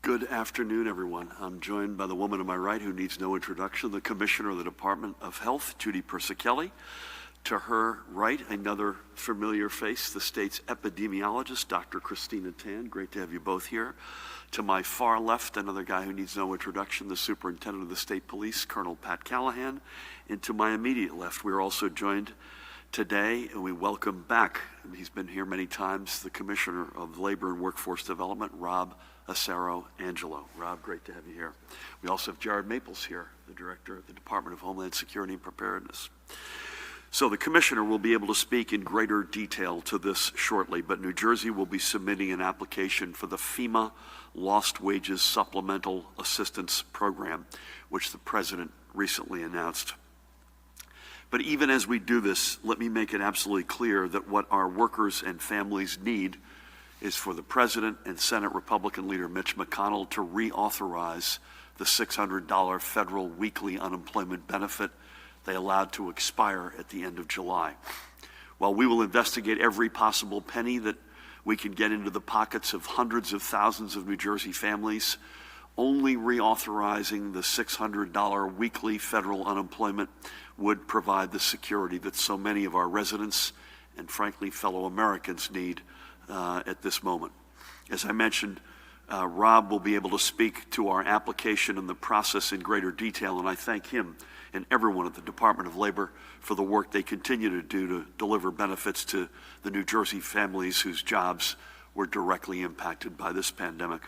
Good afternoon, everyone. I'm joined by the woman to my right who needs no introduction, the Commissioner of the Department of Health, Judy Persicelli. To her right, another familiar face, the state's epidemiologist, Dr. Christina Tan. Great to have you both here. To my far left, another guy who needs no introduction, the Superintendent of the State Police, Colonel Pat Callahan. And to my immediate left, we're also joined today, and we welcome back, he's been here many times, the Commissioner of Labor and Workforce Development, Rob Acero Angelo. Rob, great to have you here. We also have Jared Maples here, the Director of the Department of Homeland Security and Preparedness. So the Commissioner will be able to speak in greater detail to this shortly, but New Jersey will be submitting an application for the Fema Lost Wages Supplemental Assistance Program, which the President recently announced. But even as we do this, let me make it absolutely clear that what our workers and families need is for the President and Senate Republican leader Mitch McConnell to reauthorize the $600 federal weekly unemployment benefit they allowed to expire at the end of July. While we will investigate every possible penny that we can get into the pockets of hundreds of thousands of New Jersey families, only reauthorizing the $600 weekly federal unemployment would provide the security that so many of our residents and frankly fellow Americans need at this moment. As I mentioned, Rob will be able to speak to our application and the process in greater detail, and I thank him and everyone at the Department of Labor for the work they continue to do to deliver benefits to the New Jersey families whose jobs were directly impacted by this pandemic.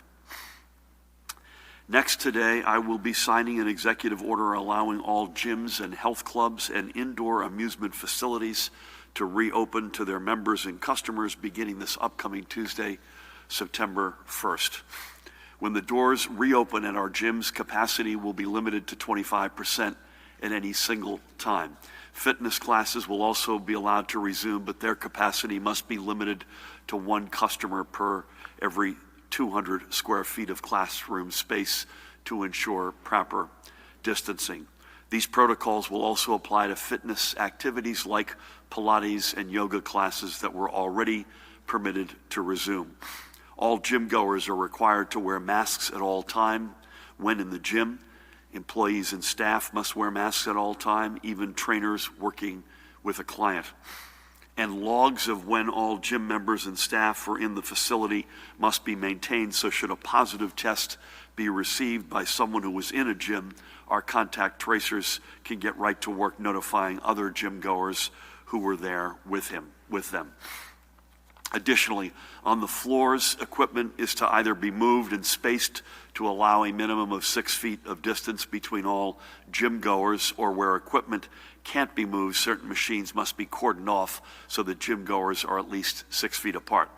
Next today, I will be signing an executive order allowing all gyms and health clubs and indoor amusement facilities to reopen to their members and customers beginning this upcoming Tuesday, September 1st. When the doors reopen at our gyms, capacity will be limited to 25% at any single time. Fitness classes will also be allowed to resume, but their capacity must be limited to one customer per every 200 square feet of classroom space to ensure proper distancing. These protocols will also apply to fitness activities like Pilates and yoga classes that were already permitted to resume. All gym goers are required to wear masks at all time when in the gym. Employees and staff must wear masks at all time, even trainers working with a client. And logs of when all gym members and staff are in the facility must be maintained, so should a positive test be received by someone who was in a gym, our contact tracers can get right to work notifying other gym goers who were there with them. Additionally, on the floors, equipment is to either be moved and spaced to allow a minimum of 6 feet of distance between all gym goers, or where equipment can't be moved, certain machines must be cordoned off so that gym goers are at least 6 feet apart.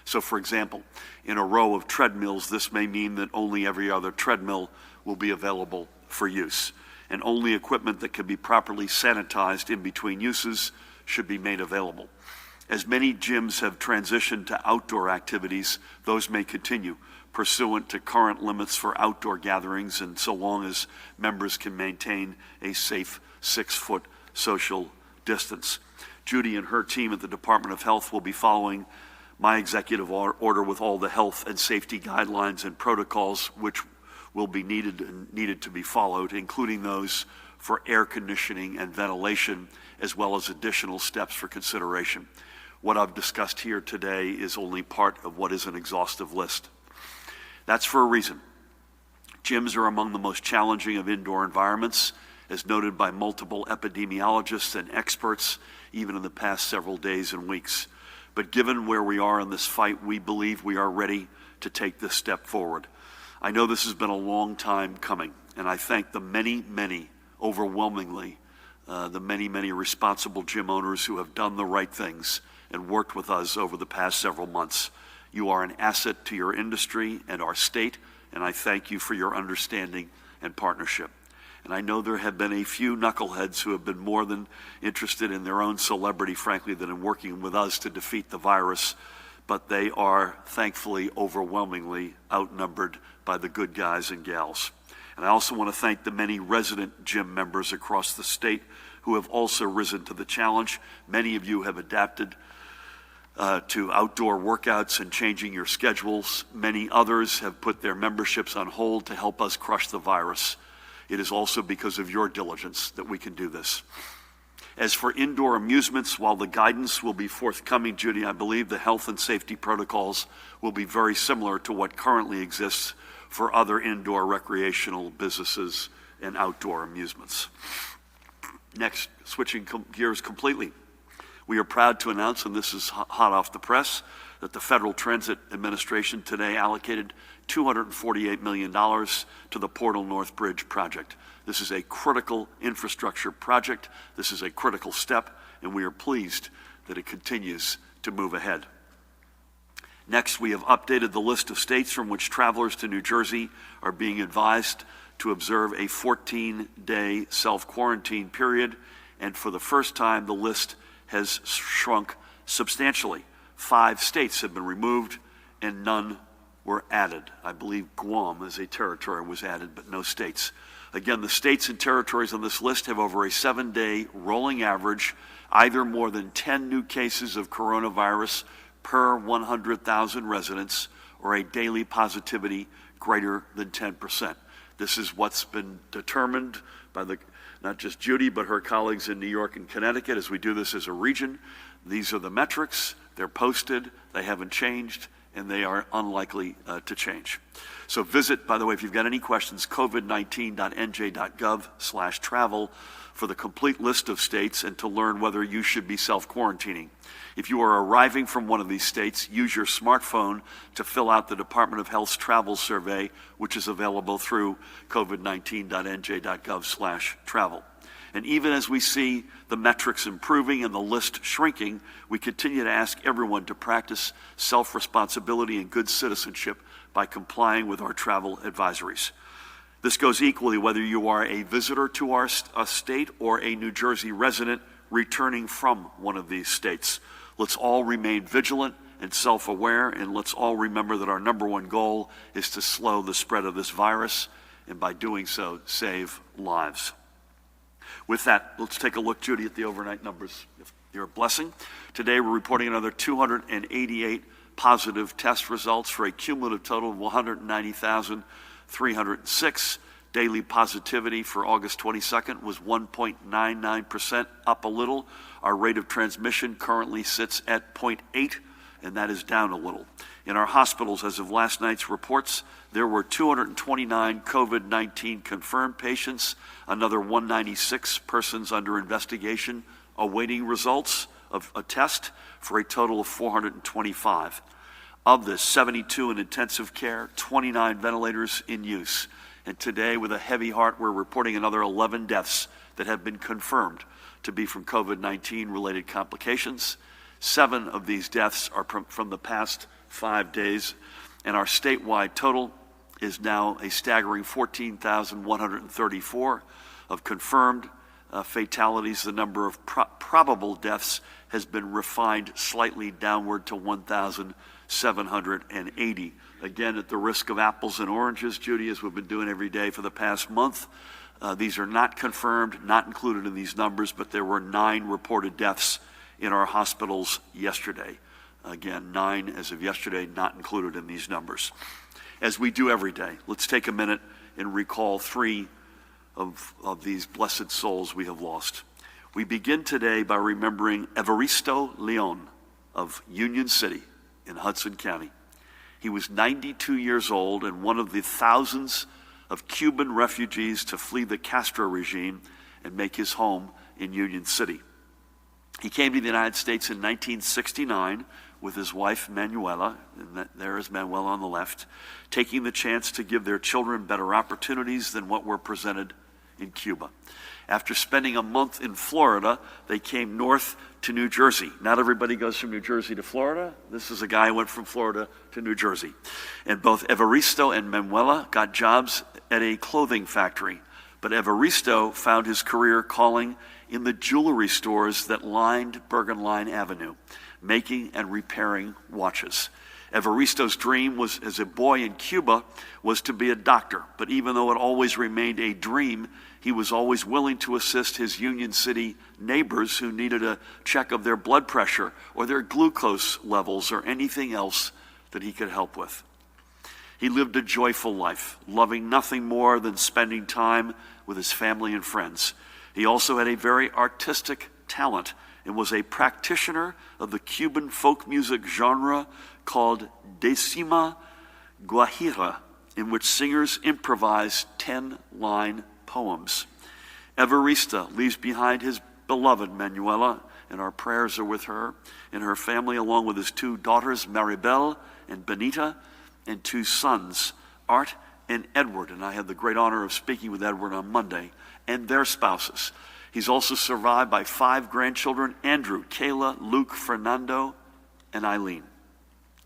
So for example, in a row of treadmills, this may mean that only every other treadmill will be available for use, and only equipment that can be properly sanitized in between uses should be made available. As many gyms have transitioned to outdoor activities, those may continue pursuant to current limits for outdoor gatherings, and so long as members can maintain a safe 6-foot social distance. Judy and her team at the Department of Health will be following my executive order with all the health and safety guidelines and protocols which will be needed to be followed, including those for air conditioning and ventilation, as well as additional steps for consideration. What I've discussed here today is only part of what is an exhaustive list. That's for a reason. Gyms are among the most challenging of indoor environments, as noted by multiple epidemiologists and experts, even in the past several days and weeks. But given where we are in this fight, we believe we are ready to take this step forward. I know this has been a long time coming, and I thank the many, overwhelmingly, the many responsible gym owners who have done the right things and worked with us over the past several months. You are an asset to your industry and our state, and I thank you for your understanding and partnership. And I know there have been a few knuckleheads who have been more than interested in their own celebrity, frankly, than in working with us to defeat the virus, but they are thankfully overwhelmingly outnumbered by the good guys and gals. And I also want to thank the many resident gym members across the state who have also risen to the challenge. Many of you have adapted to outdoor workouts and changing your schedules. Many others have put their memberships on hold to help us crush the virus. It is also because of your diligence that we can do this. As for indoor amusements, while the guidance will be forthcoming, Judy, I believe the health and safety protocols will be very similar to what currently exists for other indoor recreational businesses and outdoor amusements. Next, switching gears completely, we are proud to announce, and this is hot off the press, that the Federal Transit Administration today allocated $248 million to the Portal North Bridge project. This is a critical infrastructure project. This is a critical step, and we are pleased that it continues to move ahead. Next, we have updated the list of states from which travelers to New Jersey are being advised to observe a 14-day self-quarantine period, and for the first time, the list has shrunk substantially. 5 states have been removed, and none were added. I believe Guam as a territory was added, but no states. Again, the states and territories on this list have over a 7-day rolling average, either more than 10 new cases of coronavirus per 100,000 residents, or a daily positivity greater than 10%. This is what's been determined by not just Judy, but her colleagues in New York and Connecticut as we do this as a region. These are the metrics. They're posted. They haven't changed, and they are unlikely to change. So visit, by the way, if you've got any questions, covid19.nj.gov/travel for the complete list of states and to learn whether you should be self-quarantining. If you are arriving from one of these states, use your smartphone to fill out the Department of Health's travel survey, which is available through covid19.nj.gov/travel. And even as we see the metrics improving and the list shrinking, we continue to ask everyone to practice self-responsibility and good citizenship by complying with our travel advisories. This goes equally whether you are a visitor to our state or a New Jersey resident returning from one of these states. Let's all remain vigilant and self-aware, and let's all remember that our number one goal is to slow the spread of this virus, and by doing so, save lives. With that, let's take a look, Judy, at the overnight numbers. If you're a blessing. Today, we're reporting another 288 positive test results for a cumulative total of 190,306. Daily positivity for August 22nd was 1.99%, up a little. Our rate of transmission currently sits at 0.8, and that is down a little. In our hospitals, as of last night's reports, there were 229 COVID-19 confirmed patients, another 196 persons under investigation awaiting results of a test, for a total of 425. Of this, 72 in intensive care, 29 ventilators in use. And today, with a heavy heart, we're reporting another 11 deaths that have been confirmed to be from COVID-19 related complications. 7 of these deaths are from the past 5 days, and our statewide total is now a staggering 14,134 of confirmed fatalities. The number of probable deaths has been refined slightly downward to 1,780. Again, at the risk of apples and oranges, Judy, as we've been doing every day for the past month, these are not confirmed, not included in these numbers, but there were 9 reported deaths in our hospitals yesterday. Again, 9 as of yesterday, not included in these numbers. As we do every day, let's take a minute and recall 3 of these blessed souls we have lost. We begin today by remembering Evaristo Leon of Union City in Hudson County. He was 92 years old and one of the thousands of Cuban refugees to flee the Castro regime and make his home in Union City. He came to the United States in 1969 with his wife Manuela, and there is Manuela on the left, taking the chance to give their children better opportunities than what were presented in Cuba. After spending a month in Florida, they came north to New Jersey. Not everybody goes from New Jersey to Florida. This is a guy who went from Florida to New Jersey. And both Evaristo and Manuela got jobs at a clothing factory. But Evaristo found his career calling in the jewelry stores that lined Bergen Line Avenue, making and repairing watches. Evaristo's dream was, as a boy in Cuba, was to be a doctor. But even though it always remained a dream, he was always willing to assist his Union City neighbors who needed a check of their blood pressure or their glucose levels or anything else that he could help with. He lived a joyful life, loving nothing more than spending time with his family and friends. He also had a very artistic talent and was a practitioner of the Cuban folk music genre called Decima Guajira, in which singers improvise 10-line poems. Evarista leaves behind his beloved Manuela, and our prayers are with her and her family, along with his 2 daughters, Maribel and Benita, and 2 sons, Art and Edward. And I had the great honor of speaking with Edward on Monday, and their spouses. He's also survived by 5 grandchildren, Andrew, Kayla, Luke, Fernando, and Eileen.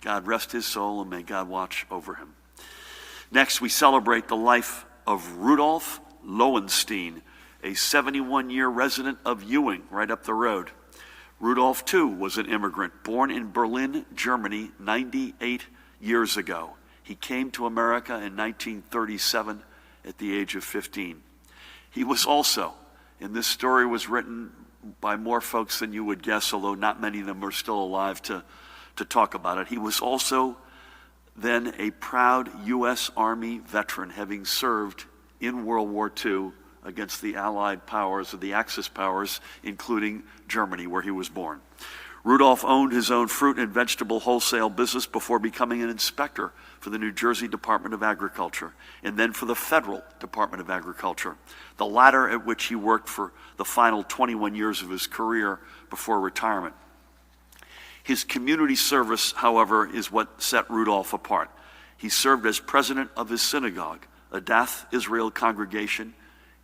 God rest his soul, and may God watch over him. Next, we celebrate the life of Rudolf Lowenstein, a 71-year resident of Ewing, right up the road. Rudolf, too, was an immigrant, born in Berlin, Germany, 98 years ago. He came to America in 1937 at the age of 15. He was also, and this story was written by more folks than you would guess, although not many of them are still alive to talk about it. He was also then a proud U.S. Army veteran, having served in World War II against the Allied powers, or the Axis powers, including Germany, where he was born. Rudolf owned his own fruit and vegetable wholesale business before becoming an inspector for the New Jersey Department of Agriculture, and then for the Federal Department of Agriculture, the latter at which he worked for the final 21 years of his career before retirement. His community service, however, is what set Rudolf apart. He served as president of his synagogue, a Adath Israel congregation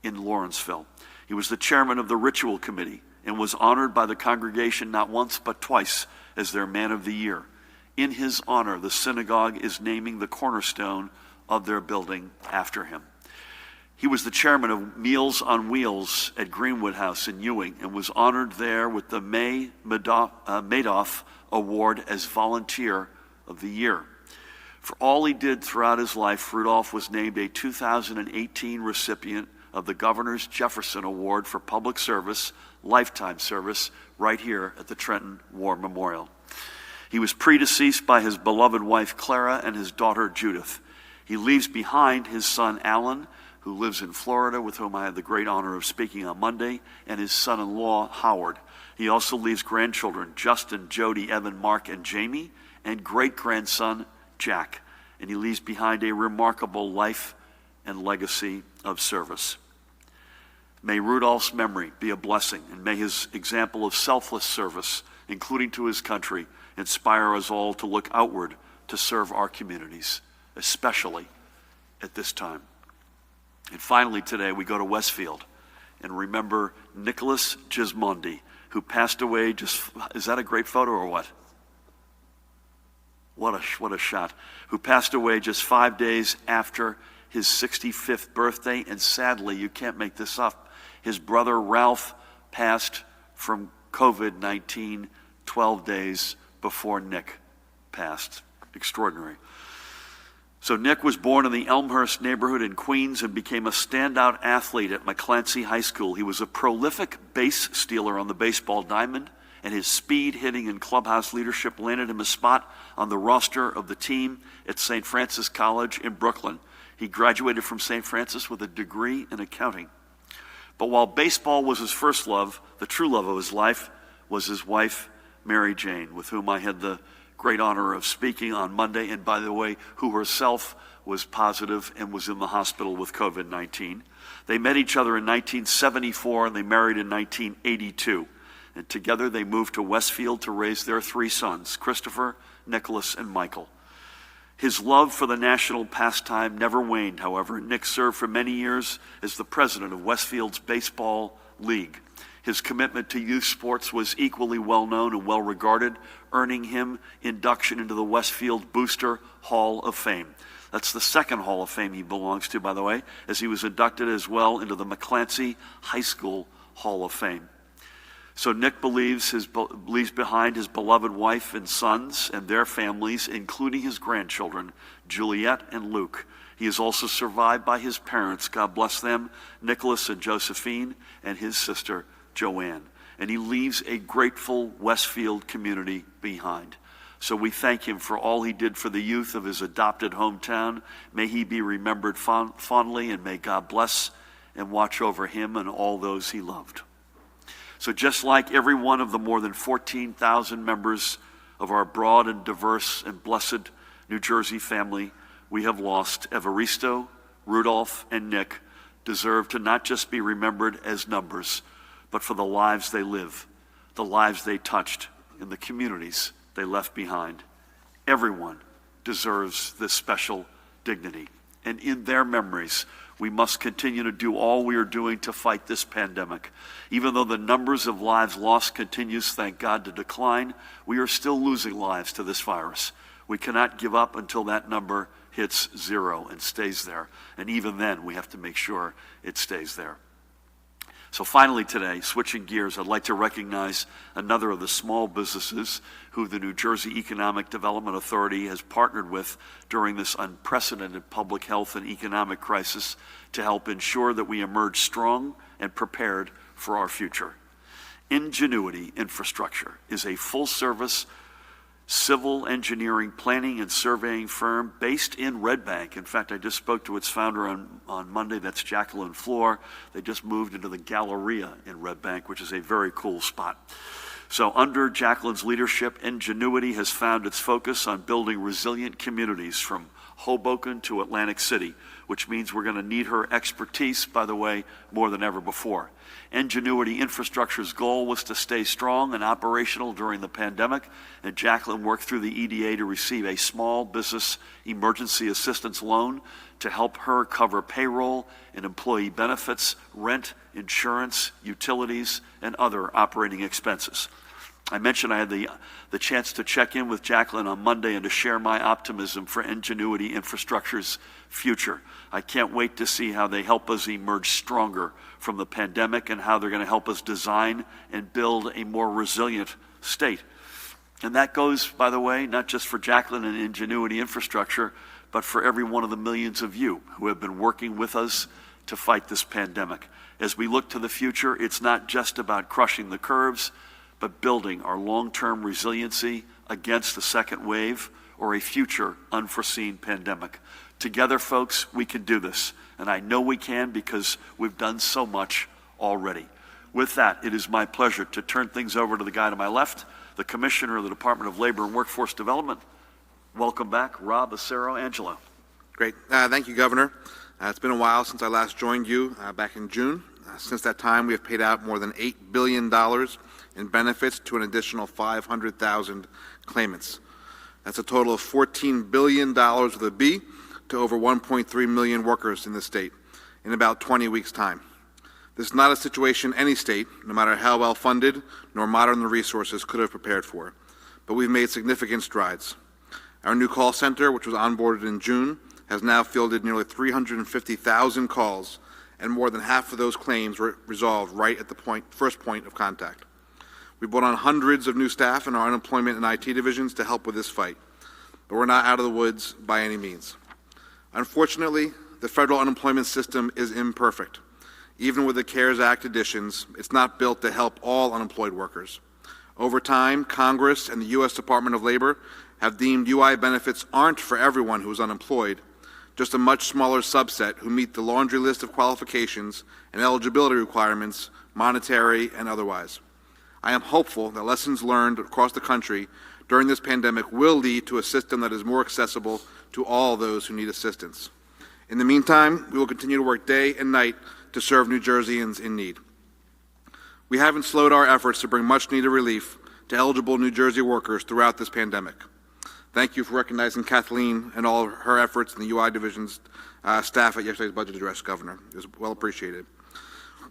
in Lawrenceville. He was the chairman of the ritual committee and was honored by the congregation not once but twice as their man of the year. In his honor, the synagogue is naming the cornerstone of their building after him. He was the chairman of Meals on Wheels at Greenwood House in Ewing and was honored there with the May Madoff Award as Volunteer of the Year. For all he did throughout his life, Rudolf was named a 2018 recipient of the Governor's Jefferson Award for Public Service, Lifetime Service, right here at the Trenton War Memorial. He was predeceased by his beloved wife Clara and his daughter Judith. He leaves behind his son Alan, who lives in Florida, with whom I had the great honor of speaking on Monday, and his son-in-law Howard. He also leaves grandchildren Justin, Jody, Evan, Mark, and Jamie, and great-grandson Jack. And he leaves behind a remarkable life and legacy of service. May Rudolph's memory be a blessing, and may his example of selfless service, including to his country, inspire us all to look outward to serve our communities, especially at this time. And finally today, we go to Westfield and remember Nicholas Gismondi, who passed away is that a great photo or what? What a shot. Who passed away just 5 days after his 65th birthday, and sadly, you can't make this up, his brother Ralph passed from COVID-19 12 days before Nick passed. Extraordinary. So Nick was born in the Elmhurst neighborhood in Queens and became a standout athlete at McClancy High School. He was a prolific base stealer on the baseball diamond, and his speed, hitting, and clubhouse leadership landed him a spot on the roster of the team at St. Francis College in Brooklyn. He graduated from St. Francis with a degree in accounting. But while baseball was his first love, the true love of his life was his wife, Mary Jane, with whom I had the great honor of speaking on Monday, and by the way, who herself was positive and was in the hospital with COVID-19. They met each other in 1974 and they married in 1982. And together they moved to Westfield to raise their 3 sons, Christopher, Nicholas, and Michael. His love for the national pastime never waned, however. Nick served for many years as the president of Westfield's Baseball League. His commitment to youth sports was equally well known and well regarded, earning him induction into the Westfield Booster Hall of Fame. That's the second Hall of Fame he belongs to, by the way, as he was inducted as well into the McClancy High School Hall of Fame. So Nick leaves behind his beloved wife and sons and their families, including his grandchildren, Juliet and Luke. He is also survived by his parents, God bless them, Nicholas and Josephine, and his sister, Joanne. And he leaves a grateful Westfield community behind. So we thank him for all he did for the youth of his adopted hometown. May he be remembered fondly, and may God bless and watch over him and all those he loved. So just like every one of the more than 14,000 members of our broad and diverse and blessed New Jersey family, we have lost, Evaristo, Rudolf, and Nick deserve to not just be remembered as numbers, but for the lives they live, the lives they touched, and the communities they left behind. Everyone deserves this special dignity. And in their memories, we must continue to do all we are doing to fight this pandemic. Even though the numbers of lives lost continues, thank God, to decline, we are still losing lives to this virus. We cannot give up until that number hits 0 and stays there. And even then, we have to make sure it stays there. So finally today, switching gears, I'd like to recognize another of the small businesses who the New Jersey Economic Development Authority has partnered with during this unprecedented public health and economic crisis to help ensure that we emerge strong and prepared for our future. Ingenuity Infrastructure is a full-service civil engineering planning and surveying firm based in Red Bank. In fact, I just spoke to its founder on Monday. That's Jacqueline Floor. They just moved into the Galleria in Red Bank, which is a very cool spot. So under Jacqueline's leadership, Ingenuity has found its focus on building resilient communities from Hoboken to Atlantic City, which means we're going to need her expertise, by the way, more than ever before. Ingenuity Infrastructure's goal was to stay strong and operational during the pandemic, and Jacqueline worked through the EDA to receive a small business emergency assistance loan to help her cover payroll and employee benefits, rent, insurance, utilities, and other operating expenses. I mentioned I had the chance to check in with Jacqueline on Monday and to share my optimism for Ingenuity Infrastructure's future. I can't wait to see how they help us emerge stronger from the pandemic and how they're going to help us design and build a more resilient state. And that goes, by the way, not just for Jacqueline and Ingenuity Infrastructure, but for every one of the millions of you who have been working with us to fight this pandemic. As we look to the future, it's not just about crushing the curves, but building our long-term resiliency against the second wave or a future unforeseen pandemic. Together, folks, we can do this. And I know we can because we've done so much already. With that, it is my pleasure to turn things over to the guy to my left, the Commissioner of the Department of Labor and Workforce Development. Welcome back, Rob Acero-Angelo. Great. Thank you, Governor. It's been a while since I last joined you back in June. Since that time, we have paid out more than $8 billion in benefits to an additional 500,000 claimants. That's a total of $14 billion with a B to over 1.3 million workers in the state in about 20 weeks' time. This is not a situation any state, no matter how well funded nor modern the resources, could have prepared for, but we've made significant strides. Our new call center, which was onboarded in June, has now fielded nearly 350,000 calls, and more than half of those claims were resolved right at the first point of contact. We brought on hundreds of new staff in our unemployment and IT divisions to help with this fight, but we're not out of the woods by any means. Unfortunately, the federal unemployment system is imperfect. Even with the CARES Act additions, it's not built to help all unemployed workers. Over time, Congress and the U.S. Department of Labor have deemed UI benefits aren't for everyone who is unemployed, just a much smaller subset who meet the laundry list of qualifications and eligibility requirements, monetary and otherwise. I am hopeful that lessons learned across the country during this pandemic will lead to a system that is more accessible to all those who need assistance. In the meantime, we will continue to work day and night to serve New Jerseyans in need. We haven't slowed our efforts to bring much-needed relief to eligible New Jersey workers throughout this pandemic. Thank you for recognizing Kathleen and all of her efforts in the UI Division's staff at yesterday's budget address, Governor. It was well appreciated.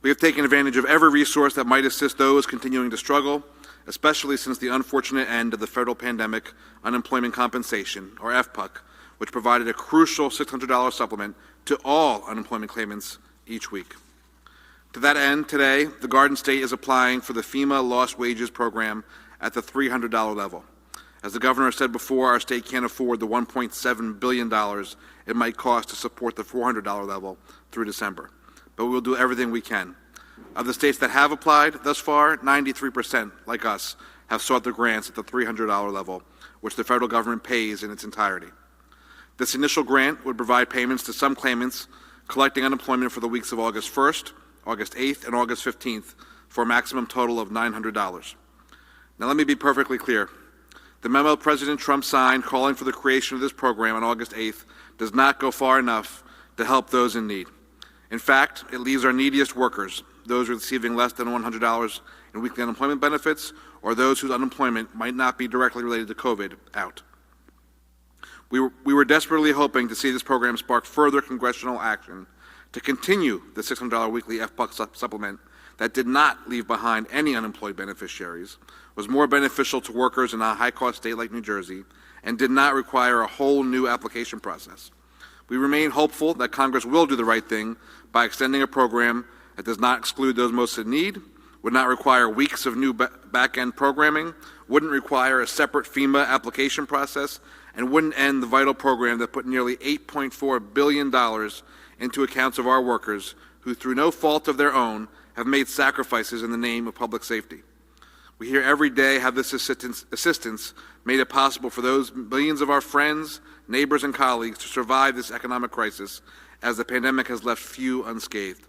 We have taken advantage of every resource that might assist those continuing to struggle, especially since the unfortunate end of the Federal Pandemic Unemployment Compensation, or FPUC, which provided a crucial $600 supplement to all unemployment claimants each week. To that end, today, the Garden State is applying for the FEMA Lost Wages Program at the $300 level. As the governor said before, our state can't afford the $1.7 billion it might cost to support the $400 level through December. But we will do everything we can. Of the states that have applied thus far, 93%, like us, have sought the grants at the $300 level, which the federal government pays in its entirety. This initial grant would provide payments to some claimants collecting unemployment for the weeks of August 1st, August 8th, and August 15th for a maximum total of $900. Now let me be perfectly clear. The memo President Trump signed calling for the creation of this program on August 8th does not go far enough to help those in need. In fact, it leaves our neediest workers, those receiving less than $100 in weekly unemployment benefits, or those whose unemployment might not be directly related to COVID, out. We were desperately hoping to see this program spark further congressional action to continue the $600 weekly FBUC supplement that did not leave behind any unemployed beneficiaries, was more beneficial to workers in a high-cost state like New Jersey, and did not require a whole new application process. We remain hopeful that Congress will do the right thing by extending a program that does not exclude those most in need, would not require weeks of new back-end programming, wouldn't require a separate FEMA application process, and wouldn't end the vital program that put nearly $8.4 billion into accounts of our workers who, through no fault of their own, have made sacrifices in the name of public safety. We hear every day how this assistance made it possible for those millions of our friends, neighbors, and colleagues to survive this economic crisis, as the pandemic has left few unscathed.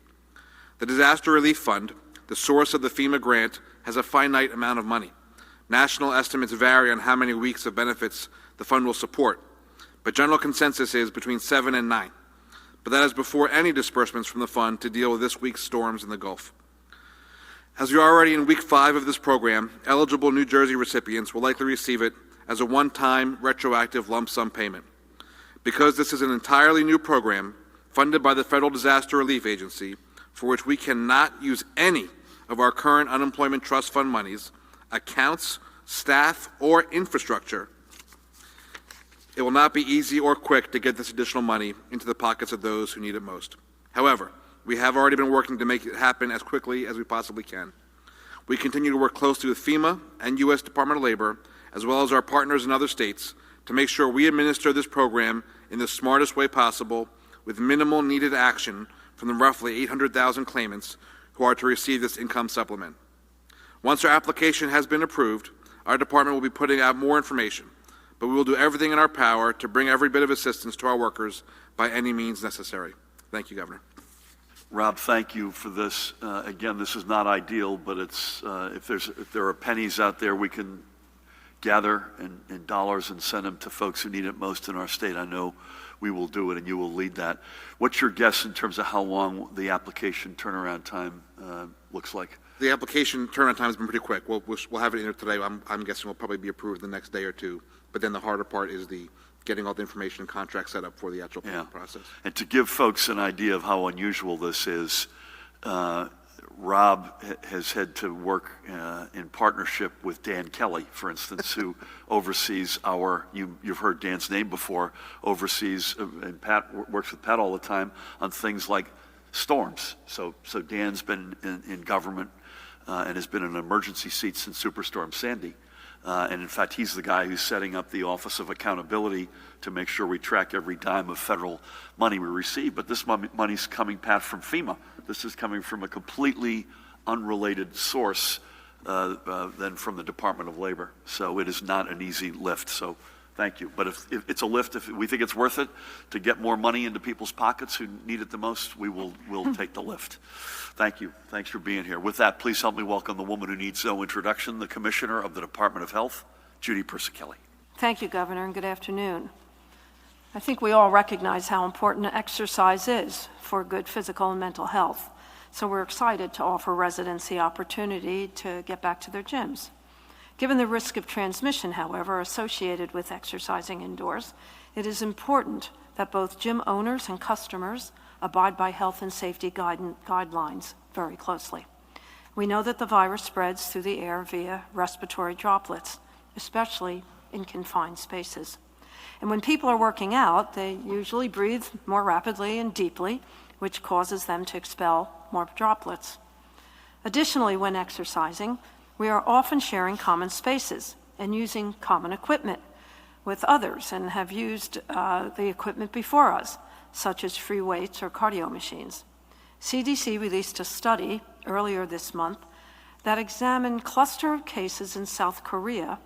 The Disaster Relief Fund, the source of the FEMA grant, has a finite amount of money. National estimates vary on how many weeks of benefits the fund will support, but general consensus is between 7 and 9. But that is before any disbursements from the fund to deal with this week's storms in the Gulf. As we are already in week 5 of this program, eligible New Jersey recipients will likely receive it as a one-time retroactive lump sum payment. Because this is an entirely new program funded by the Federal Disaster Relief Agency, for which we cannot use any of our current unemployment trust fund monies, accounts, staff, or infrastructure, it will not be easy or quick to get this additional money into the pockets of those who need it most. However, we have already been working to make it happen as quickly as we possibly can. We continue to work closely with FEMA and U.S. Department of Labor, as well as our partners in other states, to make sure we administer this program in the smartest way possible with minimal needed action from the roughly 800,000 claimants who are to receive this income supplement. Once our application has been approved, our department will be putting out more information, but we will do everything in our power to bring every bit of assistance to our workers by any means necessary. Thank you, Governor. Rob, thank you for this. Again, this is not ideal, but it's if there are pennies out there we can gather in dollars and send them to folks who need it most in our state, I know we will do it, and you will lead that. What's your guess in terms of how long the application turnaround time looks like? The application turnaround time has been pretty quick. We'll have it in there today. I'm guessing we'll probably be approved the next day or two. But then the harder part is the getting all the information and contract set up for the actual payment process. And to give folks an idea of how unusual this is, Rob has had to work in partnership with Dan Kelly, for instance, who oversees you've heard Dan's name before, oversees, and Pat works with Pat all the time on things like storms. So Dan's been in government and has been in an emergency seat since Superstorm Sandy. And in fact, he's the guy who's setting up the Office of Accountability to make sure we track every dime of federal money we receive. But this money's coming, Pat, from FEMA. This is coming from a completely unrelated source than from the Department of Labor. So it is not an easy lift. So thank you. But if it's a lift, if we think it's worth it to get more money into people's pockets who need it the most, we'll take the lift. Thank you. Thanks for being here. With that, please help me welcome the woman who needs no introduction, the Commissioner of the Department of Health, Judy Persichilli. Thank you, Governor, and good afternoon. I think we all recognize how important exercise is for good physical and mental health. So we're excited to offer residents the opportunity to get back to their gyms. Given the risk of transmission, however, associated with exercising indoors, it is important that both gym owners and customers abide by health and safety guidelines very closely. We know that the virus spreads through the air via respiratory droplets, especially in confined spaces. And when people are working out, they usually breathe more rapidly and deeply, which causes them to expel more droplets. Additionally, when exercising, we are often sharing common spaces and using common equipment with others and have used the equipment before us, such as free weights or cardio machines. CDC released a study earlier this month that examined cluster of cases in South Korea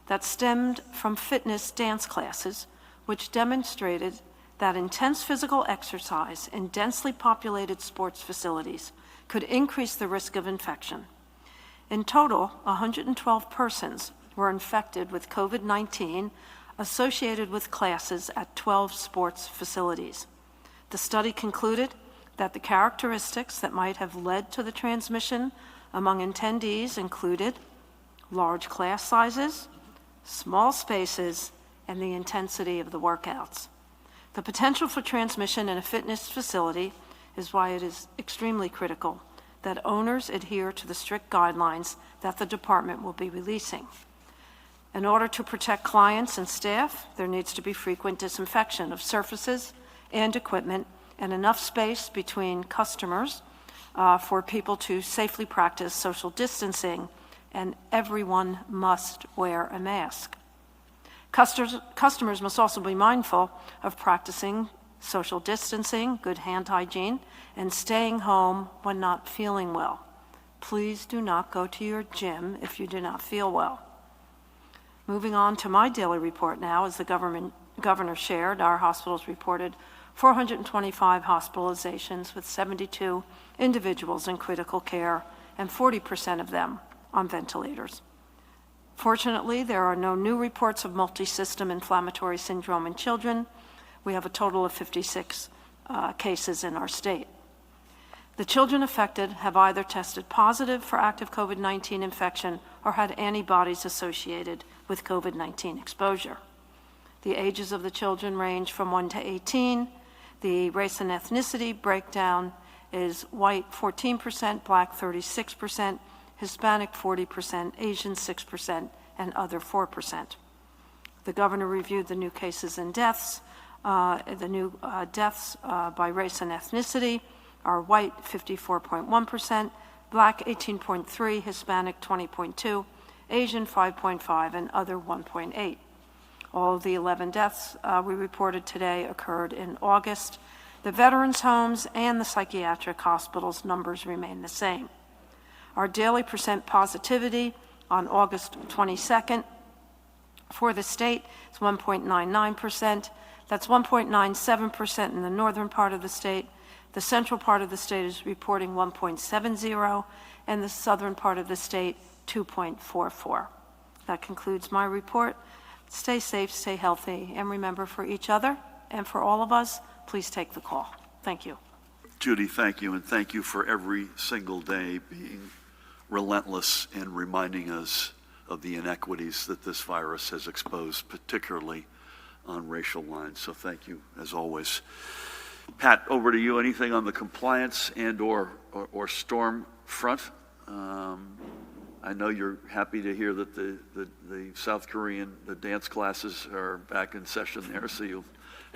that stemmed from fitness dance classes, which demonstrated that intense physical exercise in densely populated sports facilities could increase the risk of infection. In total, 112 persons were infected with COVID-19 associated with classes at 12 sports facilities. The study concluded that the characteristics that might have led to the transmission among attendees included large class sizes, small spaces, and the intensity of the workouts. The potential for transmission in a fitness facility is why it is extremely critical that owners adhere to the strict guidelines that the department will be releasing. In order to protect clients and staff, there needs to be frequent disinfection of surfaces and equipment and enough space between customers for people to safely practice social distancing, and everyone must wear a mask. Customers must also be mindful of practicing social distancing, good hand hygiene, and staying home when not feeling well. Please do not go to your gym if you do not feel well. Moving on to my daily report now, as the governor shared, our hospitals reported 425 hospitalizations with 72 individuals in critical care and 40% of them on ventilators. Fortunately, there are no new reports of multisystem inflammatory syndrome in children. We have a total of 56 cases in our state. The children affected have either tested positive for active COVID-19 infection or had antibodies associated with COVID-19 exposure. The ages of the children range from 1 to 18. The race and ethnicity breakdown is white 14%, black 36%, Hispanic 40%, Asian 6%, and other 4%. The governor reviewed the new cases and deaths. The new deaths by race and ethnicity are white 54.1%, black 18.3%, Hispanic 20.2%, Asian 5.5%, and other 1.8%. All of the 11 deaths we reported today occurred in August. The veterans' homes and the psychiatric hospitals numbers remain the same. Our daily percent positivity on August 22nd for the state is 1.99%. That's 1.97% in the northern part of the state. The central part of the state is reporting 1.70%, and the southern part of the state 2.44%. That concludes my report. Stay safe, stay healthy, and remember, for each other and for all of us, please take the call. Thank you. Judy, thank you, and thank you for every single day being relentless in reminding us of the inequities that this virus has exposed, particularly on racial lines. So thank you, as always. Pat, over to you. Anything on the compliance and or storm front? I know you're happy to hear that the South Korean, the dance classes are back in session there, so you'll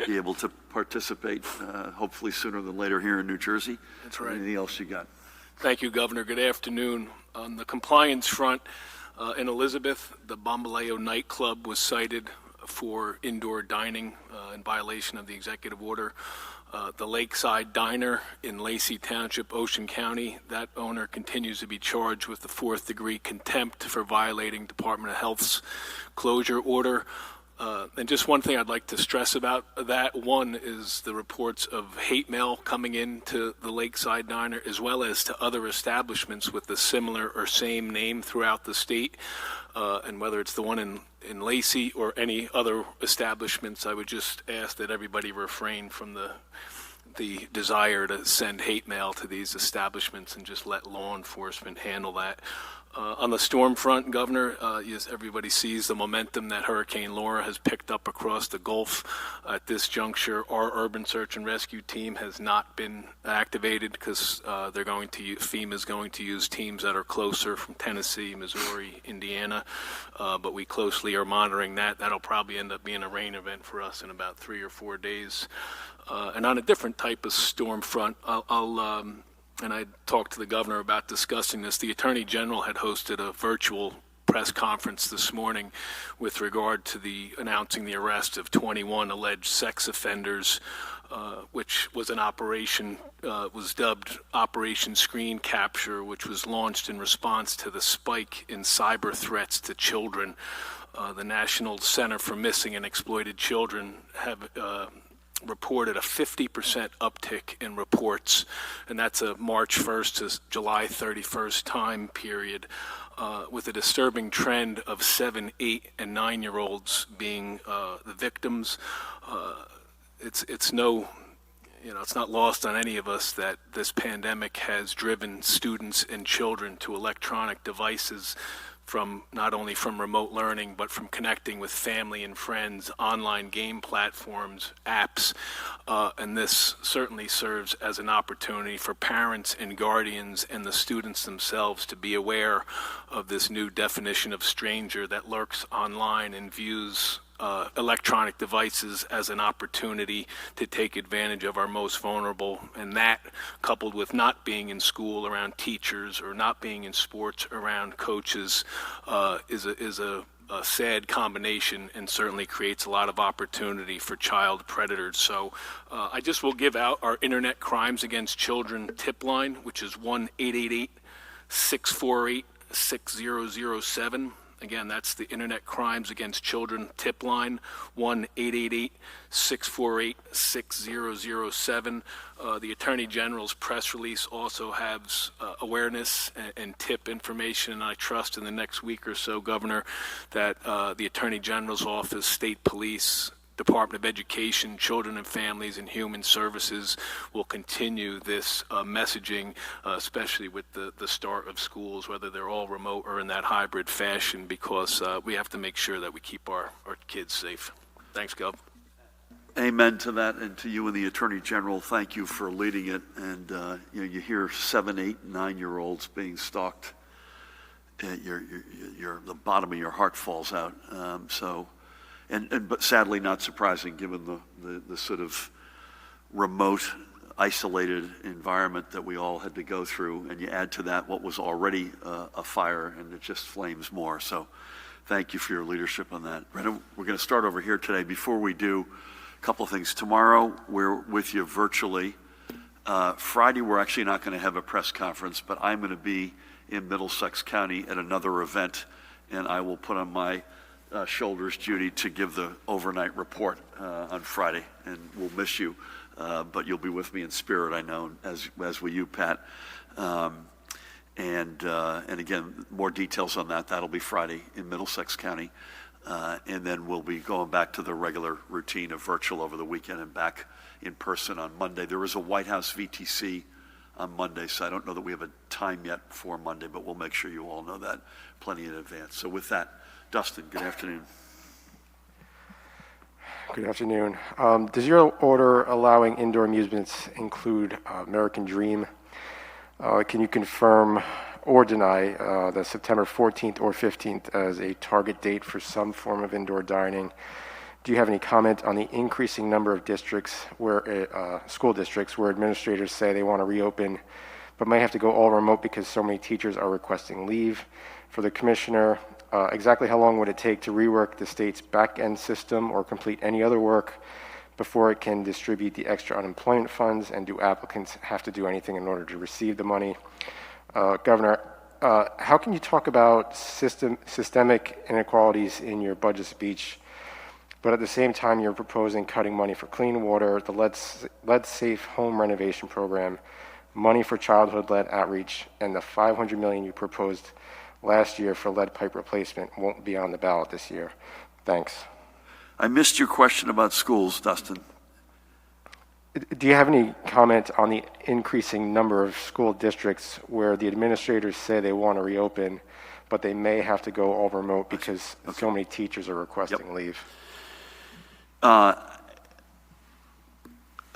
be able to participate hopefully sooner than later here in New Jersey. That's right. Anything else you got? Thank you, Governor. Good afternoon. On the compliance front, in Elizabeth, the Bambaleo nightclub was cited for indoor dining in violation of the executive order. The Lakeside Diner in Lacey Township, Ocean County, that owner continues to be charged with the 4th-degree contempt for violating Department of Health's closure order. And just one thing I'd like to stress about that, one is the reports of hate mail coming into the Lakeside Diner, as well as to other establishments with the similar or same name throughout the state. And whether it's the one in Lacey or any other establishments, I would just ask that everybody refrain from the desire to send hate mail to these establishments and just let law enforcement handle that. On the storm front, Governor, yes, everybody sees the momentum that Hurricane Laura has picked up across the Gulf. At this juncture, our urban search and rescue team has not been activated because FEMA is going to use teams that are closer from Tennessee, Missouri, Indiana. But we closely are monitoring that. That'll probably end up being a rain event for us in about 3 or 4 days. And on a different type of storm front, and I talked to the governor about discussing this. The Attorney General had hosted a virtual press conference this morning with regard to announcing the arrest of 21 alleged sex offenders, which was an operation, was dubbed Operation Screen Capture, which was launched in response to the spike in cyber threats to children. The National Center for Missing and Exploited Children have reported a 50% uptick in reports, and that's a March 1st to July 31st time period, with a disturbing trend of 7, 8, and 9-year-olds being the victims. It's not lost on any of us that this pandemic has driven students and children to electronic devices, from not only from remote learning, but from connecting with family and friends, online game platforms, apps, and this certainly serves as an opportunity for parents and guardians and the students themselves to be aware of this new definition of stranger that lurks online and views electronic devices as an opportunity to take advantage of our most vulnerable, and that, coupled with not being in school around teachers or not being in sports around coaches, is a sad combination, and certainly creates a lot of opportunity for child predators. So I just will give out our Internet Crimes Against Children tip line, which is 1-888-648-6007. Again, that's the Internet Crimes Against Children tip line, 1-888-648-6007. The Attorney General's press release also has awareness and tip information, and I trust in the next week or so, Governor, that the Attorney General's office, state police, Department of Education, Children and Families, and Human Services will continue this messaging, especially with the start of schools, whether they're all remote or in that hybrid fashion, because we have to make sure that we keep our kids safe. Thanks, Gov. Amen to that, and to you and the Attorney General, thank you for leading it. And you hear 7, 8, 9-year-olds being stalked. The bottom of your heart falls out. But sadly not surprising, given the sort of remote, isolated environment that we all had to go through, and you add to that what was already a fire, and it just flames more. So thank you for your leadership on that. Brenda, we're going to start over here today. Before we do, a couple of things. Tomorrow, we're with you virtually. Friday, we're actually not going to have a press conference, but I'm going to be in Middlesex County at another event, and I will put on my shoulders duty to give the overnight report on Friday, and we'll miss you, but you'll be with me in spirit, I know, as will you, Pat. And again, more details on that. That'll be Friday in Middlesex County, and then we'll be going back to the regular routine of virtual over the weekend and back in person on Monday. There is a White House VTC on Monday, so I don't know that we have a time yet for Monday, but we'll make sure you all know that plenty in advance. So with that, Dustin, good afternoon. Good afternoon. Does your order allowing indoor amusements include American Dream? Can you confirm or deny the September 14th or 15th as a target date for some form of indoor dining? Do you have any comment on the increasing number of districts where school districts where administrators say they want to reopen but might have to go all remote because so many teachers are requesting leave? For the commissioner, exactly how long would it take to rework the state's back-end system or complete any other work before it can distribute the extra unemployment funds, and do applicants have to do anything in order to receive the money? Governor, how can you talk about systemic inequalities in your budget speech, but at the same time you're proposing cutting money for clean water, the lead safe home renovation program, money for childhood-led outreach, and the $500 million you proposed last year for lead pipe replacement won't be on the ballot this year? Thanks. I missed your question about schools, Dustin. Do you have any comment on the increasing number of school districts where the administrators say they want to reopen, but they may have to go all remote because so many teachers are requesting leave.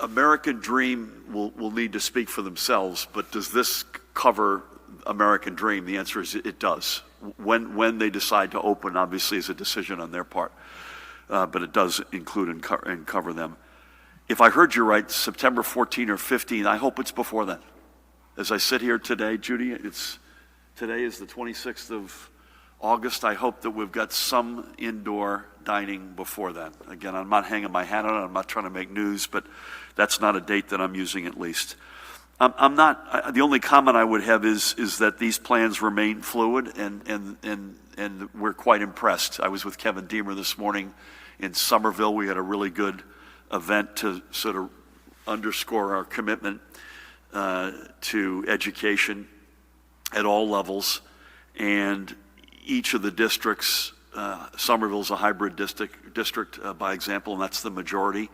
American Dream will need to speak for themselves, but does this cover American Dream? The answer is it does. When they decide to open, obviously, is a decision on their part, but it does include and cover them. If I heard you right, September 14 or 15, I hope it's before then. As I sit here today, Judy, today is the 26th of August. I hope that we've got some indoor dining before then. Again, I'm not hanging my hat on it. I'm not trying to make news, but that's not a date that I'm using at least. The only comment I would have is that these plans remain fluid, and we're quite impressed. I was with Kevin Deemer this morning in Somerville. We had a really good event to sort of underscore our commitment to education at all levels, and each of the districts, Somerville's a hybrid district by example, and that's the majority.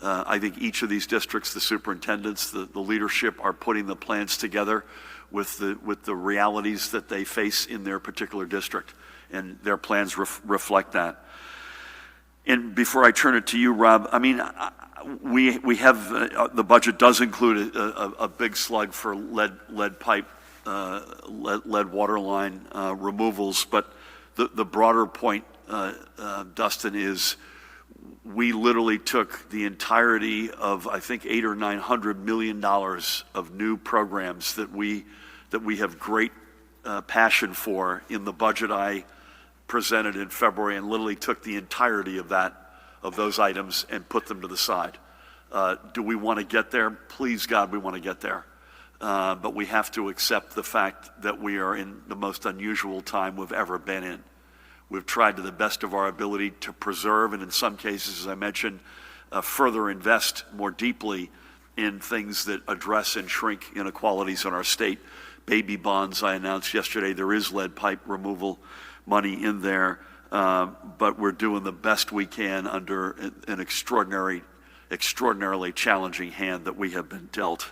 I think each of these districts, the superintendents, the leadership are putting the plans together with the realities that they face in their particular district, and their plans reflect that. And before I turn it to you, Rob, I mean, we have the budget does include a big slug for lead pipe, lead water line removals, but the broader point, Dustin, is we literally took the entirety of, I think, $800 or $900 million of new programs that we have great passion for in the budget I presented in February, and literally took the entirety of those items and put them to the side. Do we want to get there? Please, God, we want to get there. But we have to accept the fact that we are in the most unusual time we've ever been in. We've tried to the best of our ability to preserve, and in some cases, as I mentioned, further invest more deeply in things that address and shrink inequalities in our state. Baby bonds, I announced yesterday, there is lead pipe removal money in there, but we're doing the best we can under an extraordinarily challenging hand that we have been dealt.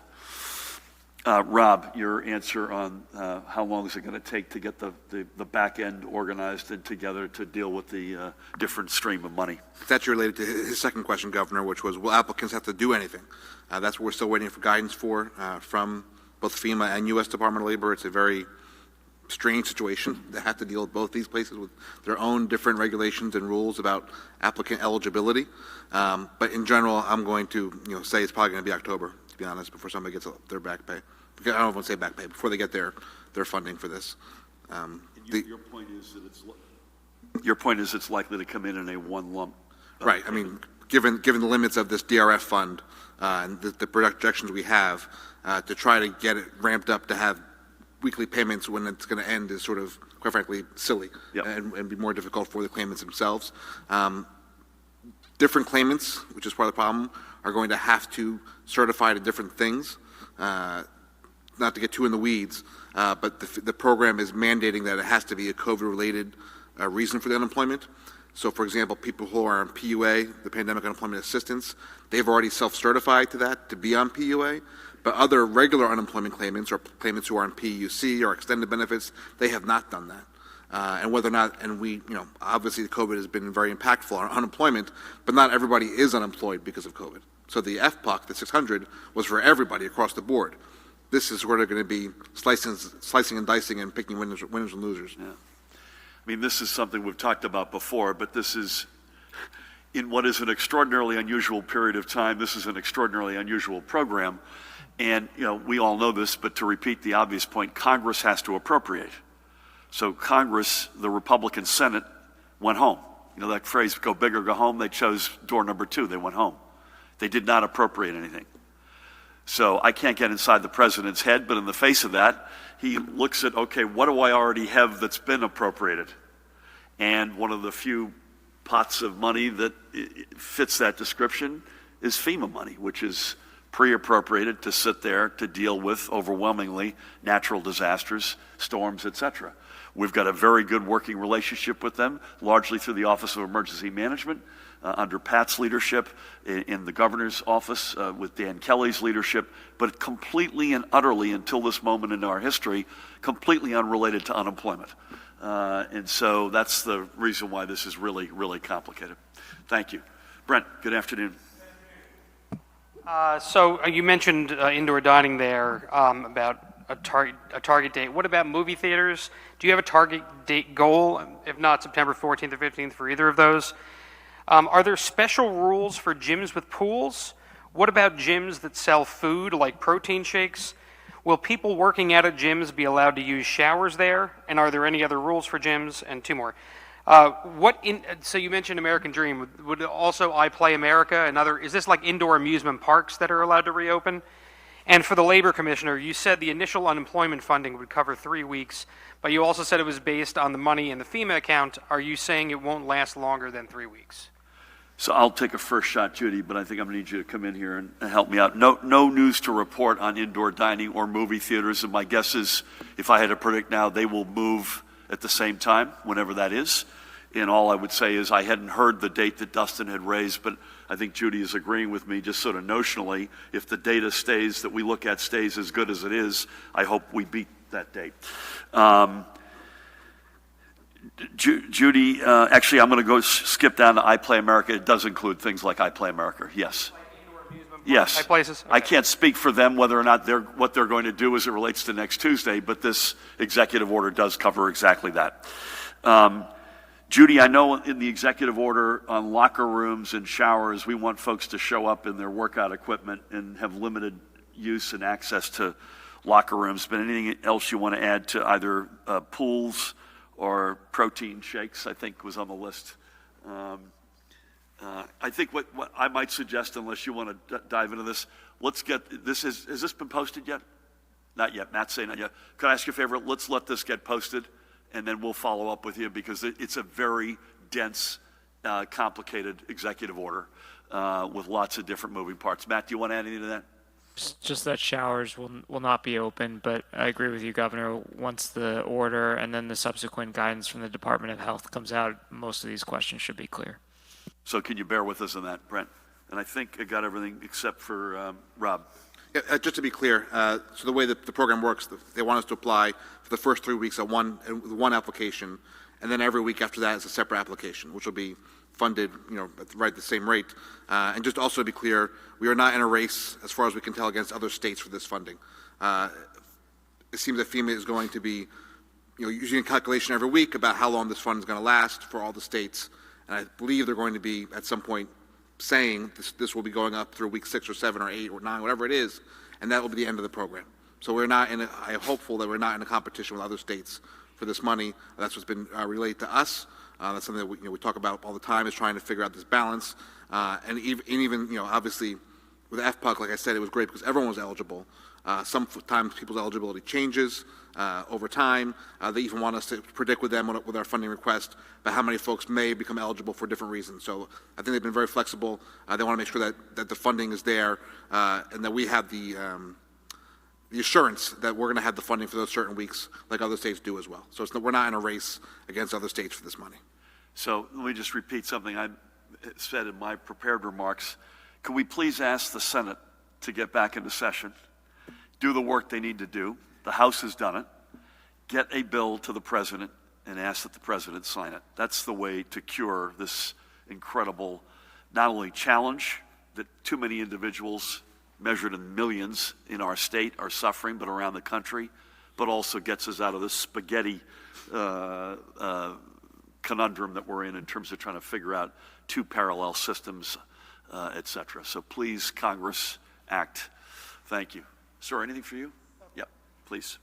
Rob, your answer on how long is it going to take to get the back end organized and together to deal with the different stream of money? That's related to his second question, Governor, which was, will applicants have to do anything? That's what we're still waiting for guidance for from both FEMA and U.S. Department of Labor. It's a very strange situation. They have to deal with both these places with their own different regulations and rules about applicant eligibility. But in general, I'm going to say it's probably going to be October, to be honest, before somebody gets their back pay. I don't want to say back pay, before they get their funding for this. Your point is that it's likely to come in a one lump. Right. I mean, given the limits of this DRF fund and the projections we have, to try to get it ramped up to have weekly payments when it's going to end is sort of, quite frankly, silly. Yep. and be more difficult for the claimants themselves. Different claimants, which is part of the problem, are going to have to certify to different things. Not to get too in the weeds, but the program is mandating that it has to be a COVID-related reason for the unemployment. So, for example, people who are on PUA, the Pandemic Unemployment Assistance, they've already self-certified to that to be on PUA. But other regular unemployment claimants, or claimants who are on PUC or extended benefits, they have not done that. And whether or not, and we, obviously the COVID has been very impactful on unemployment, but not everybody is unemployed because of COVID. So the FPUC, the 600, was for everybody across the board. This is where they're going to be slicing and dicing and picking winners and losers. Yeah. I mean, this is something we've talked about before, but this is, in what is an extraordinarily unusual period of time, this is an extraordinarily unusual program. And, we all know this, but to repeat the obvious point, Congress has to appropriate. So Congress, the Republican Senate, went home. That phrase, go big or go home, they chose door number 2, they went home. They did not appropriate anything. So I can't get inside the president's head, but in the face of that, he looks at, okay, what do I already have that's been appropriated? And one of the few pots of money that fits that description is FEMA money, which is pre-appropriated to sit there to deal with overwhelmingly natural disasters, storms, etc. We've got a very good working relationship with them, largely through the Office of Emergency Management, under Pat's leadership, in the governor's office, with Dan Kelly's leadership, but completely and utterly, until this moment in our history, completely unrelated to unemployment. And so that's the reason why this is really, really complicated. Thank you. Brent, good afternoon. So you mentioned indoor dining there, about a target date. What about movie theaters? Do you have a target date goal? If not, September 14th or 15th for either of those? Are there special rules for gyms with pools? What about gyms that sell food like protein shakes? Will people working out at gyms be allowed to use showers there? And are there any other rules for gyms? And two more. So you mentioned American Dream. Would also iPlay America and other, is this like indoor amusement parks that are allowed to reopen? And for the Labor Commissioner, you said the initial unemployment funding would cover 3 weeks, but you also said it was based on the money in the FEMA account. Are you saying it won't last longer than 3 weeks? So I'll take a first shot, Judy, but I think I'm going to need you to come in here and help me out. No news to report on indoor dining or movie theaters, and my guess is, if I had to predict now, they will move at the same time, whenever that is. And all I would say is I hadn't heard the date that Dustin had raised, but I think Judy is agreeing with me just sort of notionally. If the data that we look at stays as good as it is, I hope we beat that date. Judy, actually, I'm going to go skip down to iPlay America. It does include things like iPlay America, yes. Yes. Places? Okay. I can't speak for them whether or not what they're going to do as it relates to next Tuesday, but this executive order does cover exactly that. Judy, I know in the executive order on locker rooms and showers, we want folks to show up in their workout equipment and have limited use and access to locker rooms. But anything else you want to add to either pools or protein shakes, I think was on the list. I think what I might suggest, unless you want to dive into this, let's get this. Has this been posted yet? Not yet. Matt's saying not yet. Could I ask you a favor? Let's let this get posted, and then we'll follow up with you, because it's a very dense, complicated executive order with lots of different moving parts. Matt, do you want to add anything to that? Just that showers will not be open, but I agree with you, Governor. Once the order and then the subsequent guidance from the Department of Health comes out, most of these questions should be clear. So can you bear with us on that, Brent? And I think I got everything except for Rob. Yeah, just to be clear, so the way the program works, they want us to apply for the first 3 weeks at one application, and then every week after that is a separate application, which will be funded, at the same rate. And just also to be clear, we are not in a race, as far as we can tell, against other states for this funding. It seems that FEMA is going to be, using a calculation every week about how long this fund is going to last for all the states. And I believe they're going to be, at some point, saying this will be going up through week 6 or 7 or 8 or 9, whatever it is, and that will be the end of the program. So we're not I am hopeful that we're not in a competition with other states for this money. That's what's been relayed to us. That's something that we talk about all the time, is trying to figure out this balance. And even obviously with FPUC, like I said, it was great because everyone was eligible. Sometimes people's eligibility changes over time. They even want us to predict with them with our funding request about how many folks may become eligible for different reasons. So I think they've been very flexible. They want to make sure that the funding is there and that we have the assurance that we're going to have the funding for those certain weeks like other states do as well. So we're not in a race against other states for this money. So let me just repeat something I said in my prepared remarks. Could we please ask the Senate to get back into session, do the work they need to do? The House has done it. Get a bill to the President and ask that the President sign it. That's the way to cure this incredible, not only challenge that too many individuals measured in millions in our state are suffering, but around the country, but also gets us out of this spaghetti conundrum that we're in terms of trying to figure out two parallel systems, et cetera. So please, Congress, act. Thank you. Sir, anything for you? Yep, please.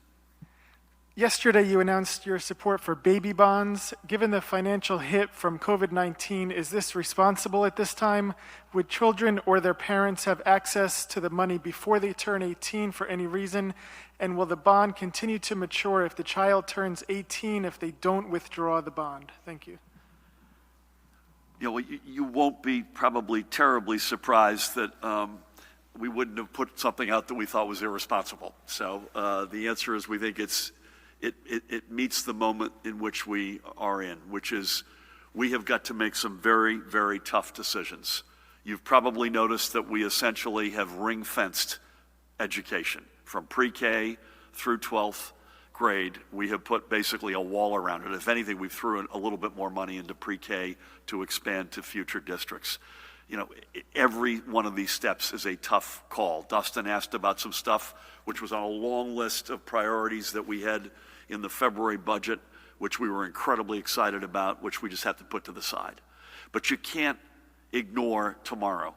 Yesterday, you announced your support for baby bonds. Given the financial hit from COVID-19, is this responsible at this time? Would children or their parents have access to the money before they turn 18 for any reason? And will the bond continue to mature if the child turns 18 if they don't withdraw the bond? Thank you. You won't be probably terribly surprised that we wouldn't have put something out that we thought was irresponsible. So the answer is we think it meets the moment in which we are in, which is we have got to make some very, very tough decisions. You've probably noticed that we essentially have ring-fenced education from pre-K through 12th, grade, we have put basically a wall around it. If anything, we've threw a little bit more money into pre-K to expand to future districts. You know, every one of these steps is a tough call. Dustin asked about some stuff which was on a long list of priorities that we had in the February budget, which we were incredibly excited about, which we just have to put to the side. But you can't ignore tomorrow.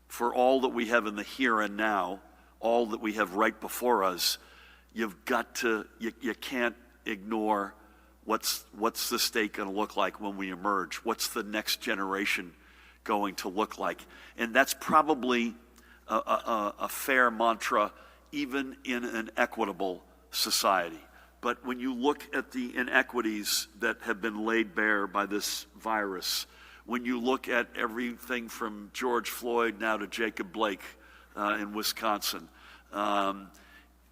For all that we have in the here and now, all that we have right before us, you've got to, you can't ignore what's the state going to look like when we emerge. What's the next generation going to look like? And that's probably a fair mantra even in an equitable society. But when you look at the inequities that have been laid bare by this virus, when you look at everything from George Floyd now to Jacob Blake in Wisconsin,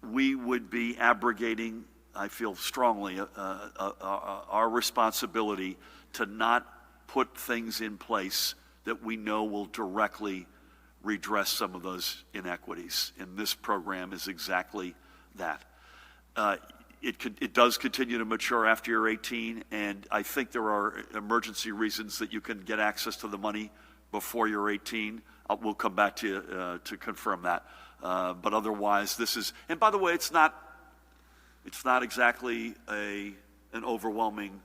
we would be abrogating, I feel strongly, our responsibility to not put things in place that we know will directly redress some of those inequities. And this program is exactly that. It does continue to mature after you're 18, and I think there are emergency reasons that you can get access to the money before you're 18. We'll come back to you to confirm that. But otherwise, this is, and by the way, it's not exactly an overwhelming,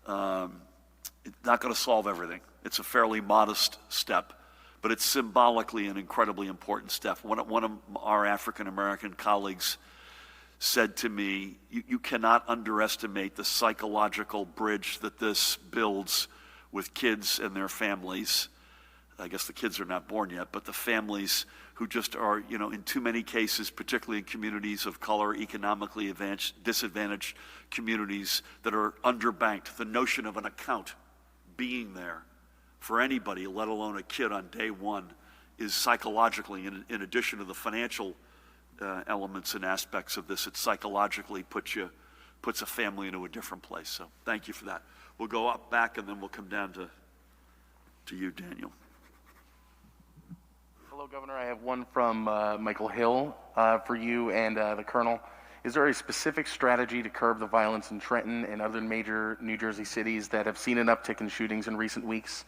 it's not going to solve everything. It's a fairly modest step, but it's symbolically an incredibly important step. One of our African-American colleagues said to me, you cannot underestimate the psychological bridge that this builds with kids and their families. I guess the kids are not born yet, but the families who just are, you know, in too many cases, particularly in communities of color, economically disadvantaged communities that are underbanked. The notion of an account being there for anybody, let alone a kid on day one, is psychologically, in addition to the financial elements and aspects of this, it psychologically puts a family into a different place. So thank you for that. We'll go up back and then we'll come down to you, Daniel. Hello, Governor. I have one from Michael Hill for you and the Colonel. Is there a specific strategy to curb the violence in Trenton and other major New Jersey cities that have seen an uptick in shootings in recent weeks?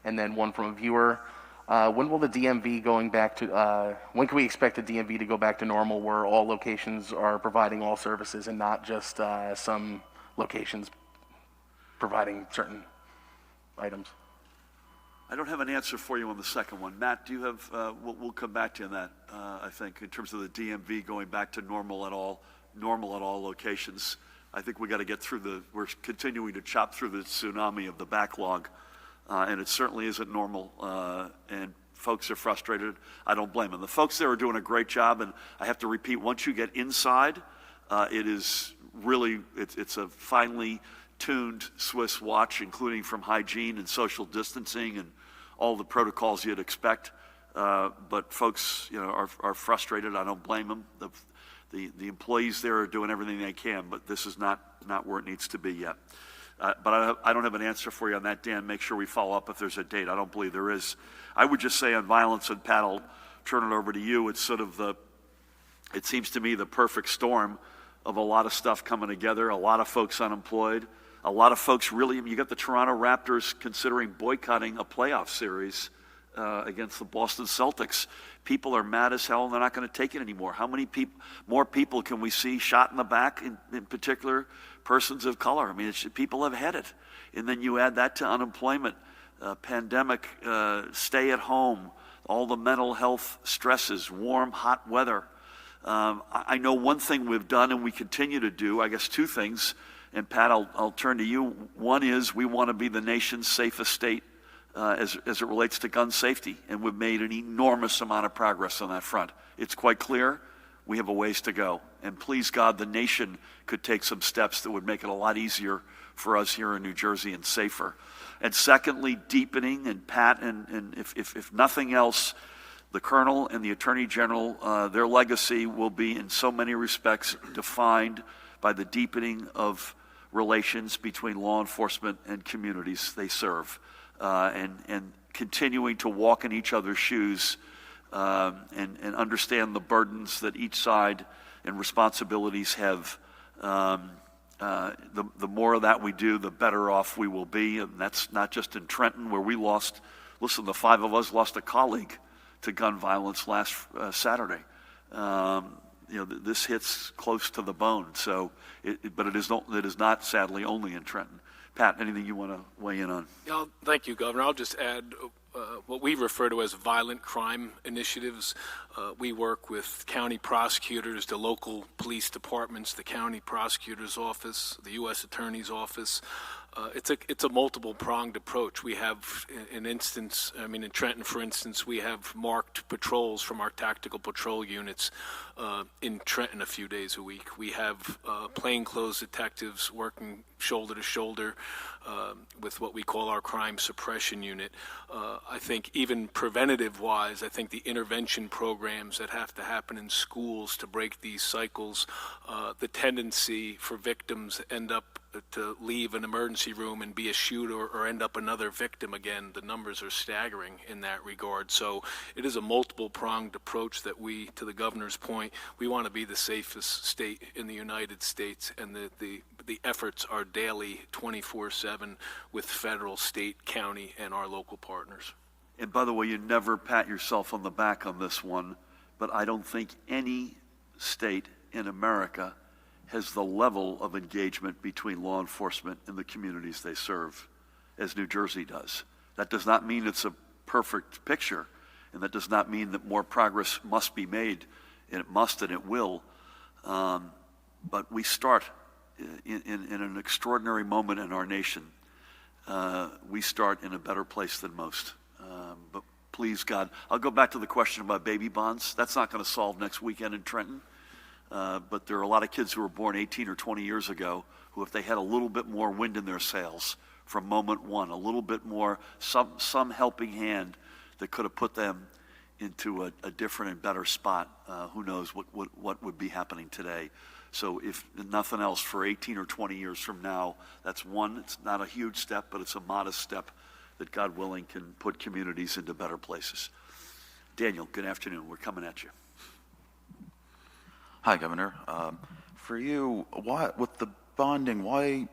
And then one from a viewer. When will the DMV going back to, when can we expect the DMV to go back to normal where all locations are providing all services and not just some locations providing certain items? I don't have an answer for you on the second one. Matt, do you have, we'll come back to you on that, I think, in terms of the DMV going back to normal at all locations. I think we got to get through we're continuing to chop through the tsunami of the backlog. And it certainly isn't normal, and folks are frustrated. I don't blame them. The folks there are doing a great job, and I have to repeat, once you get inside, it is really, it's a finely tuned Swiss watch, including from hygiene and social distancing and all the protocols you'd expect. But folks, you know, are frustrated. I don't blame them. The employees there are doing everything they can, but this is not where it needs to be yet. But I don't have an answer for you on that, Dan. Make sure we follow up if there's a date. I don't believe there is. I would just say on violence, and Pat, I'll turn it over to you. It's sort of it seems to me the perfect storm of a lot of stuff coming together, a lot of folks unemployed, a lot of folks really, you got the Toronto Raptors considering boycotting a playoff series against the Boston Celtics. People are mad as hell and they're not going to take it anymore. How many more people can we see shot in the back, in particular persons of color? I mean, people have had it. And then you add that to unemployment, pandemic, stay at home, all the mental health stresses, warm, hot weather. I know one thing we've done and we continue to do, I guess two things, and Pat, I'll turn to you. One is we want to be the nation's safest state as it relates to gun safety, and we've made an enormous amount of progress on that front. It's quite clear we have a ways to go, and please God, the nation could take some steps that would make it a lot easier for us here in New Jersey and safer. And secondly, deepening, and Pat, and if nothing else, the Colonel and the Attorney General, their legacy will be in so many respects defined by the deepening of relations between law enforcement and communities they serve, and continuing to walk in each other's shoes and understand the burdens that each side and responsibilities have The more of that we do, the better off we will be. And that's not just in Trenton, where we lost, listen, the 5 of us lost a colleague to gun violence last Saturday. This hits close to the bone. So, but it is not sadly only in Trenton. Pat, anything you want to weigh in on? Yeah, thank you, Governor. I'll just add what we refer to as violent crime initiatives. We work with county prosecutors, the local police departments, the county prosecutor's office, the U.S. Attorney's office. It's a multiple-pronged approach. We have in Trenton, for instance, we have marked patrols from our tactical patrol units in Trenton a few days a week. We have plainclothes detectives working shoulder to shoulder with what we call our crime suppression unit. I think even preventative-wise, I think the intervention programs that have to happen in schools to break these cycles, the tendency for victims to leave an emergency room and be a shooter or end up another victim again, the numbers are staggering in that regard. So it is a multiple-pronged approach that we, to the governor's point, we want to be the safest state in the United States, and the efforts are daily, 24/7, with federal, state, county, and our local partners. And by the way, you never pat yourself on the back on this one, but I don't think any state in America has the level of engagement between law enforcement and the communities they serve as New Jersey does. That does not mean it's a perfect picture, and that does not mean that more progress must be made, and it must and it will. But we start in an extraordinary moment in our nation. We start in a better place than most. But please, God, I'll go back to the question about baby bonds. That's not going to solve next weekend in Trenton. But there are a lot of kids who were born 18 or 20 years ago who, if they had a little bit more wind in their sails from moment one, a little bit more, some helping hand that could have put them into a different and better spot, who knows what would be happening today. So if nothing else, for 18 or 20 years from now, that's one. It's not a huge step, but it's a modest step that, God willing, can put communities into better places. Daniel, good afternoon. We're coming at you. Hi, Governor. For you, with the bonding, why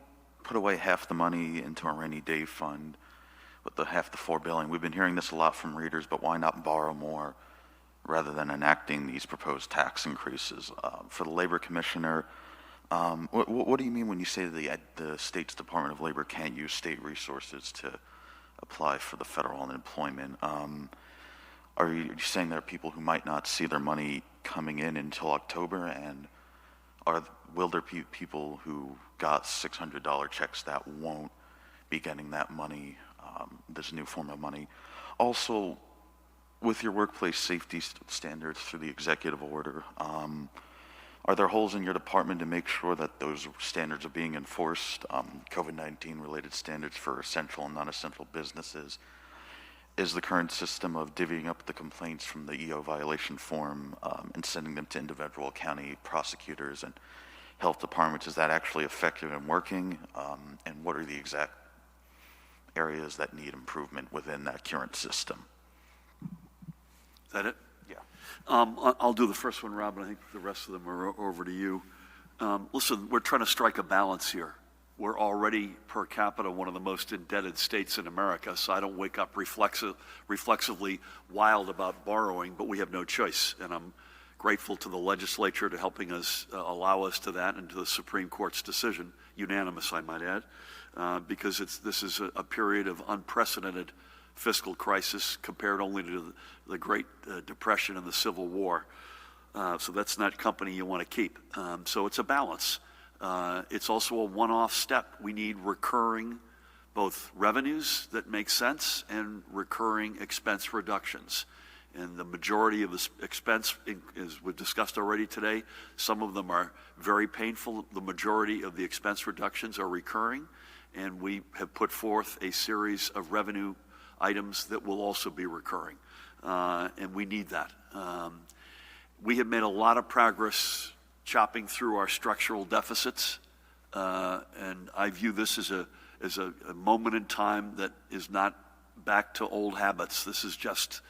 put away half the money into a rainy day fund with half the $4 billion? We've been hearing this a lot from readers, but why not borrow more rather than enacting these proposed tax increases? For the Labor Commissioner, what do you mean when you say the state's Department of Labor can't use state resources to apply for the federal unemployment? Are you saying there are people who might not see their money coming in until October, and will there be people who got $600 checks that won't be getting that money, this new form of money? Also, with your workplace safety standards through the executive order, are there holes in your department to make sure that those standards are being enforced, COVID-19 related standards for essential and non-essential businesses? Is the current system of divvying up the complaints from the EO violation form and sending them to individual county prosecutors and health departments, is that actually effective and working? And what are the exact areas that need improvement within that current system? Is that it? Yeah. I'll do the first one, Rob, and I think the rest of them are over to you. Listen, we're trying to strike a balance here. We're already, per capita, one of the most indebted states in America, so I don't wake up reflexively wild about borrowing, but we have no choice. And I'm grateful to the legislature to helping us allow us to that, and to the Supreme Court's decision, unanimous, I might add, because this is a period of unprecedented fiscal crisis compared only to the Great Depression and the Civil War. So that's not company you want to keep. So it's a balance. It's also a one-off step. We need recurring both revenues that make sense and recurring expense reductions. And the majority of the expense, as we've discussed already today, some of them are very painful. The majority of the expense reductions are recurring, and we have put forth a series of revenue items that will also be recurring, and we need that. We have made a lot of progress chopping through our structural deficits, and I view this as a moment in time that is not back to old habits. This is just,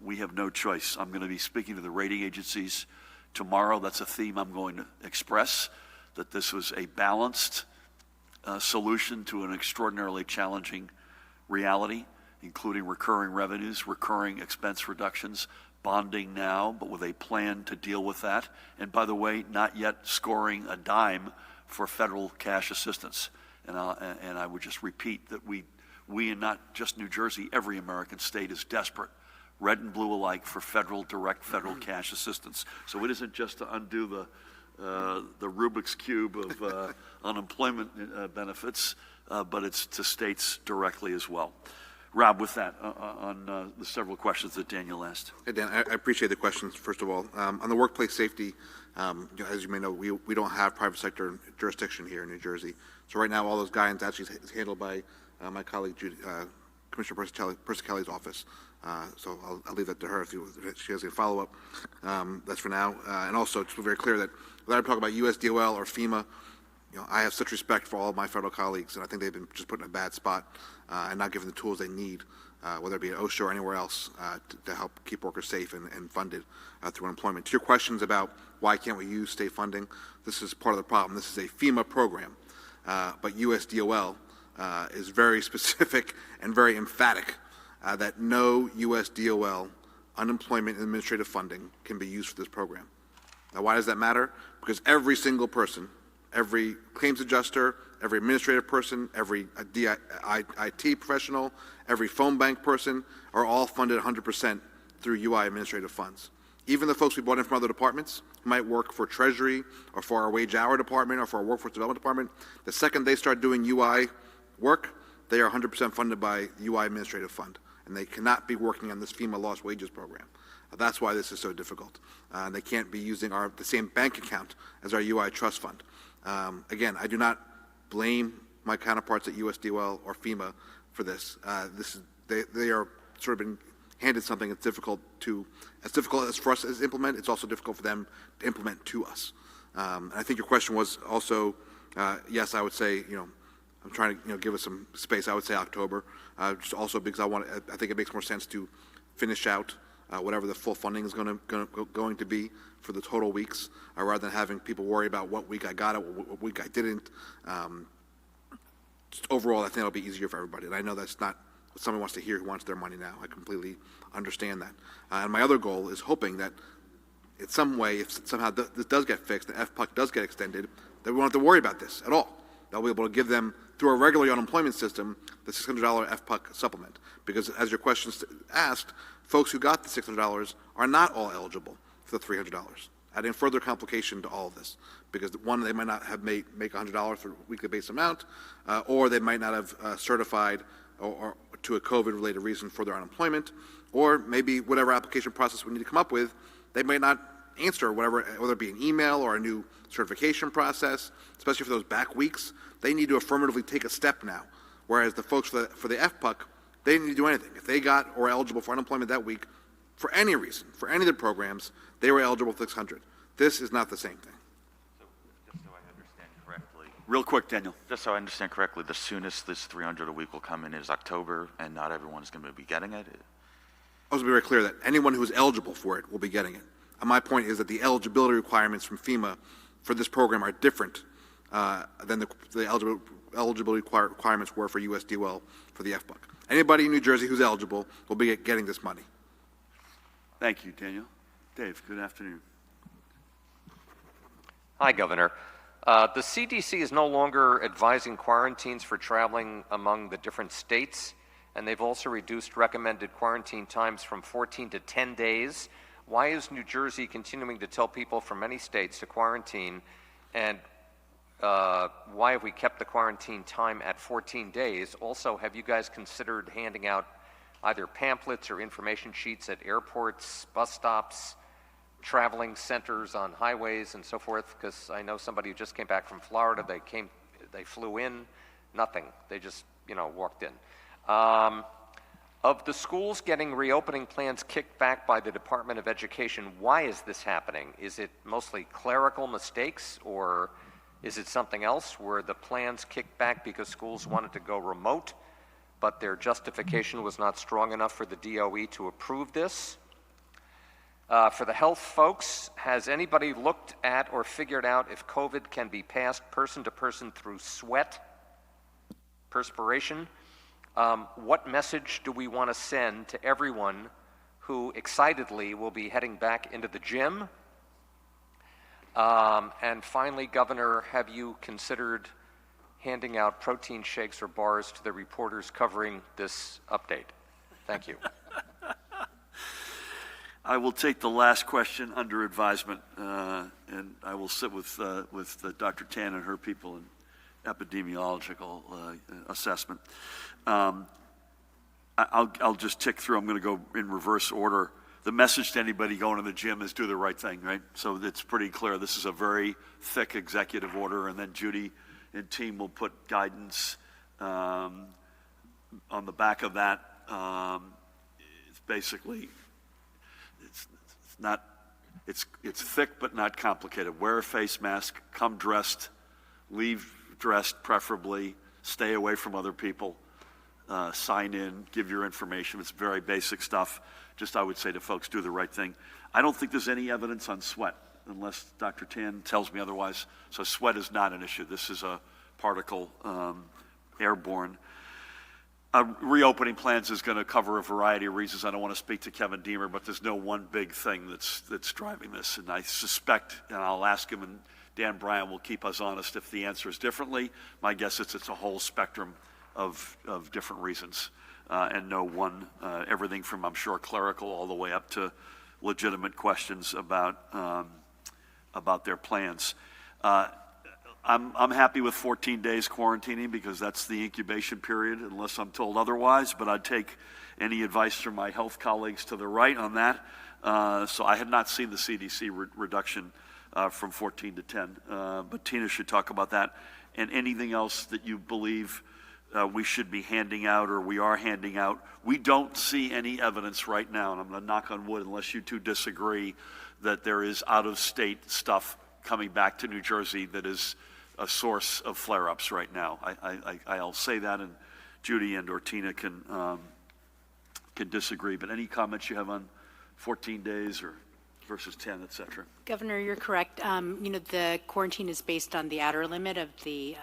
we have no choice. I'm going to be speaking to the rating agencies tomorrow. That's a theme I'm going to express. that this was a balanced solution to an extraordinarily challenging reality, including recurring revenues, recurring expense reductions, bonding now, but with a plan to deal with that. And by the way, not yet scoring a dime for federal cash assistance. And I would just repeat that we and not just New Jersey, every American state is desperate, red and blue alike, for direct federal cash assistance. So it isn't just to undo the Rubik's Cube of unemployment benefits, but it's to states directly as well. Rob, with that, on the several questions that Daniel asked. Hey, Dan, I appreciate the questions, first of all. On the workplace safety, as you may know, we don't have private sector jurisdiction here in New Jersey. So right now, all those guidance actually is handled by my colleague, Commissioner Persicelli's office. So I'll leave that to her if she has a follow-up. That's for now. And also, to be very clear that whether I'm talking about USDOL or FEMA, I have such respect for all of my federal colleagues, and I think they've been just put in a bad spot and not given the tools they need, whether it be at OSHA or anywhere else, to help keep workers safe and funded through unemployment. To your questions about why can't we use state funding, this is part of the problem. This is a FEMA program, but USDOL is very specific and very emphatic that no USDOL unemployment and administrative funding can be used for this program. Now, why does that matter? Because every single person, every claims adjuster, every administrative person, every IT professional, every phone bank person are all funded 100% through UI administrative funds. Even the folks we brought in from other departments who might work for Treasury or for our wage hour department or for our workforce development department, the second they start doing UI work, they are 100% funded by the UI administrative fund, and they cannot be working on this FEMA lost wages program. That's why this is so difficult. They can't be using the same bank account as our UI trust fund. Again, I do not blame my counterparts at USDOL or FEMA for this. They are sort of been handed something that's difficult as for us to implement. It's also difficult for them to implement to us. And I think your question was also, yes, I would say, I'm trying to give us some space. I would say October, just also because I think it makes more sense to finish out whatever the full funding is going to be for the total weeks, rather than having people worry about what week I got it, what week I didn't. Just overall, I think it'll be easier for everybody. And I know that's not what someone wants to hear who wants their money now. I completely understand that. And my other goal is hoping that in some way, if somehow this does get fixed, the FPUC does get extended, that we won't have to worry about this at all. They'll be able to give them, through our regular unemployment system, the $600 FPUC supplement. Because as your question asked, folks who got the $600 are not all eligible for the $300, adding further complication to all of this. Because one, they might not have make $100 for a weekly base amount, or they might not have certified or to a COVID-related reason for their unemployment, or maybe whatever application process we need to come up with, they may not answer whether it be an email or a new certification process, especially for those back weeks. They need to affirmatively take a step now, whereas the folks for the FPUC, they didn't need to do anything. If they got or were eligible for unemployment that week, for any reason, for any of the programs, they were eligible for 600. This is not the same thing. So just so I understand correctly. Real quick, Daniel. Just so I understand correctly, the soonest this 300 a week will come in is October, and not everyone is going to be getting it? I was to be very clear that anyone who is eligible for it will be getting it. And my point is that the eligibility requirements from FEMA for this program are different than the eligibility requirements were for USDOL for the FPUC. Anybody in New Jersey who's eligible will be getting this money. Thank you, Daniel. Dave, good afternoon. Hi, Governor. The CDC is no longer advising quarantines for traveling among the different states, and they've also reduced recommended quarantine times from 14 to 10 days. Why is New Jersey continuing to tell people from many states to quarantine, and why have we kept the quarantine time at 14 days? Also, have you guys considered handing out either pamphlets or information sheets at airports, bus stops, traveling centers on highways and so forth? Because I know somebody who just came back from Florida, they flew in, nothing. They just, walked in. Of the schools getting reopening plans kicked back by the Department of Education, why is this happening? Is it mostly clerical mistakes, or is it something else? Were the plans kicked back because schools wanted to go remote, but their justification was not strong enough for the DOE to approve this? For the health folks, has anybody looked at or figured out if COVID can be passed person to person through sweat, perspiration? What message do we want to send to everyone who excitedly will be heading back into the gym? And finally, Governor, have you considered handing out protein shakes or bars to the reporters covering this update? Thank you. I will take the last question under advisement, and I will sit with Dr. Tan and her people in epidemiological assessment. I'll just tick through. I'm going to go in reverse order. The message to anybody going to the gym is do the right thing, right? So it's pretty clear. This is a very thick executive order, and then Judy and team will put guidance on the back of that. It's basically, it's thick but not complicated. Wear a face mask, come dressed, leave dressed preferably, stay away from other people, sign in, give your information. It's very basic stuff. Just I would say to folks, do the right thing. I don't think there's any evidence on sweat, unless Dr. Tan tells me otherwise. So sweat is not an issue. This is a particle, airborne. Reopening plans is going to cover a variety of reasons. I don't want to speak to Kevin Deemer, but there's no one big thing that's driving this. And I suspect, and I'll ask him, and Dan Bryan will keep us honest if the answer is differently. My guess is it's a whole spectrum of different reasons, and no one, everything from, I'm sure, clerical all the way up to legitimate questions about their plans. I'm happy with 14 days quarantining because that's the incubation period, unless I'm told otherwise, but I'd take any advice from my health colleagues to the right on that. So I had not seen the CDC reduction from 14 to 10, but Tina should talk about that. And anything else that you believe we should be handing out or we are handing out. We don't see any evidence right now, and I'm going to knock on wood unless you two disagree, that there is out-of-state stuff coming back to New Jersey that is a source of flare-ups right now. I'll say that, and Judy and or Tina can disagree. But any comments you have on 14 days or versus 10, et cetera? Governor, you're correct. The quarantine is based on the outer limit of the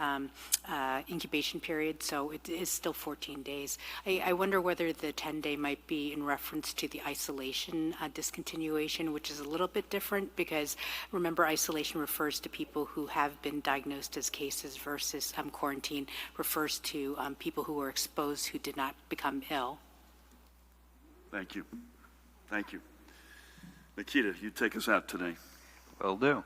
incubation period, so it is still 14 days. I wonder whether the 10-day might be in reference to the isolation discontinuation, which is a little bit different because, remember, isolation refers to people who have been diagnosed as cases versus quarantine refers to people who were exposed who did not become ill. Thank you. Thank you. Nikita, you take us out today. Will do.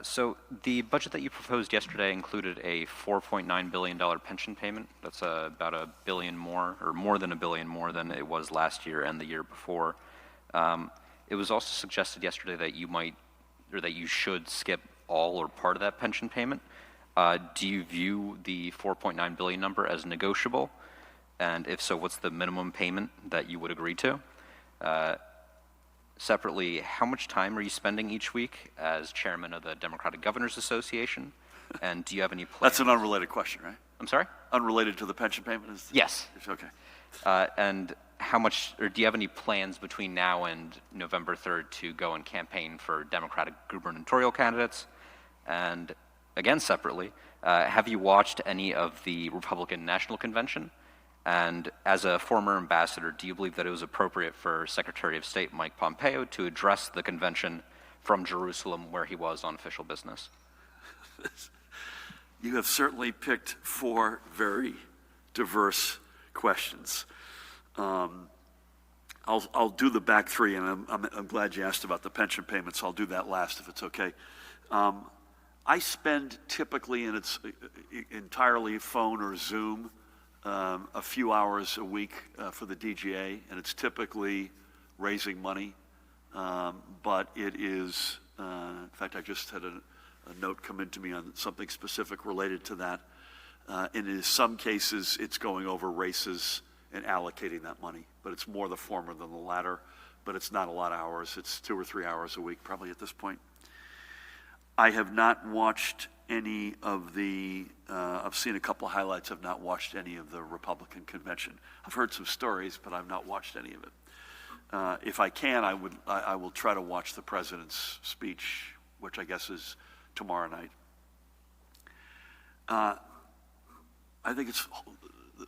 So the budget that you proposed yesterday included a $4.9 billion pension payment. That's about $1 billion more, or more than $1 billion more than it was last year and the year before. It was also suggested yesterday that you might, or that you should skip all or part of that pension payment. Do you view the $4.9 billion number as negotiable? And if so, what's the minimum payment that you would agree to? Separately, how much time are you spending each week as chairman of the Democratic Governors Association? And do you have any plans? That's an unrelated question, right? I'm sorry? Unrelated to the pension payment? Yes. Okay. And how much, or do you have any plans between now and November 3rd to go and campaign for Democratic gubernatorial candidates? And again, separately, have you watched any of the Republican National Convention? And as a former ambassador, do you believe that it was appropriate for Secretary of State Mike Pompeo to address the convention from Jerusalem where he was on official business? You have certainly picked 4 very diverse questions. I'll do the back 3, and I'm glad you asked about the pension payments. I'll do that last if it's okay. I spend typically, and it's entirely phone or Zoom, a few hours a week for the DGA, and it's typically raising money, but it is, in fact, I just had a note come into me on something specific related to that. And in some cases, it's going over races and allocating that money, but it's more the former than the latter, but it's not a lot of hours. It's 2 or 3 hours a week, probably at this point. I have not watched any of the, I've seen a couple of highlights. I've not watched any of the Republican convention. I've heard some stories, but I've not watched any of it. If I can, I will try to watch the president's speech, which I guess is tomorrow night. I think it's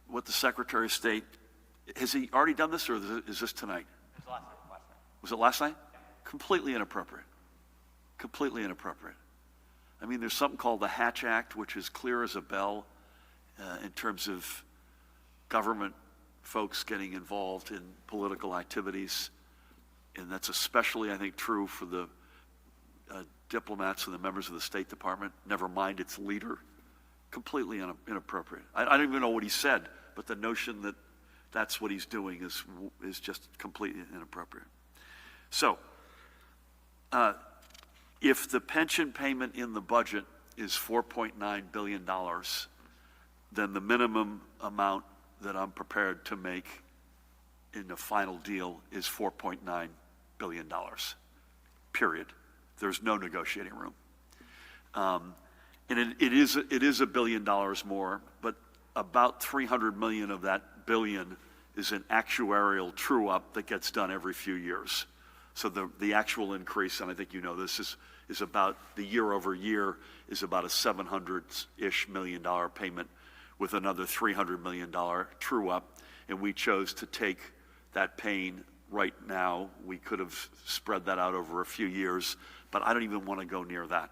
what the Secretary of State, has he already done this, or is this tonight? It was last night. Was it last night? Yeah. Completely inappropriate. Completely inappropriate. I mean, there's something called the Hatch Act, which is clear as a bell in terms of government folks getting involved in political activities. And that's especially, I think, true for the diplomats and the members of the State Department, never mind its leader. Completely inappropriate. I don't even know what he said, but the notion that that's what he's doing is just completely inappropriate. So, if the pension payment in the budget is $4.9 billion, then the minimum amount that I'm prepared to make in the final deal is $4.9 billion, period. There's no negotiating room. And it is $1 billion more, but about 300 million of that billion is an actuarial true-up that gets done every few years. So the actual increase, and I think you know this, is about, the year over year is about a $700-ish million payment with another $300 million true-up, and we chose to take that pain right now. We could have spread that out over a few years, but I don't even want to go near that.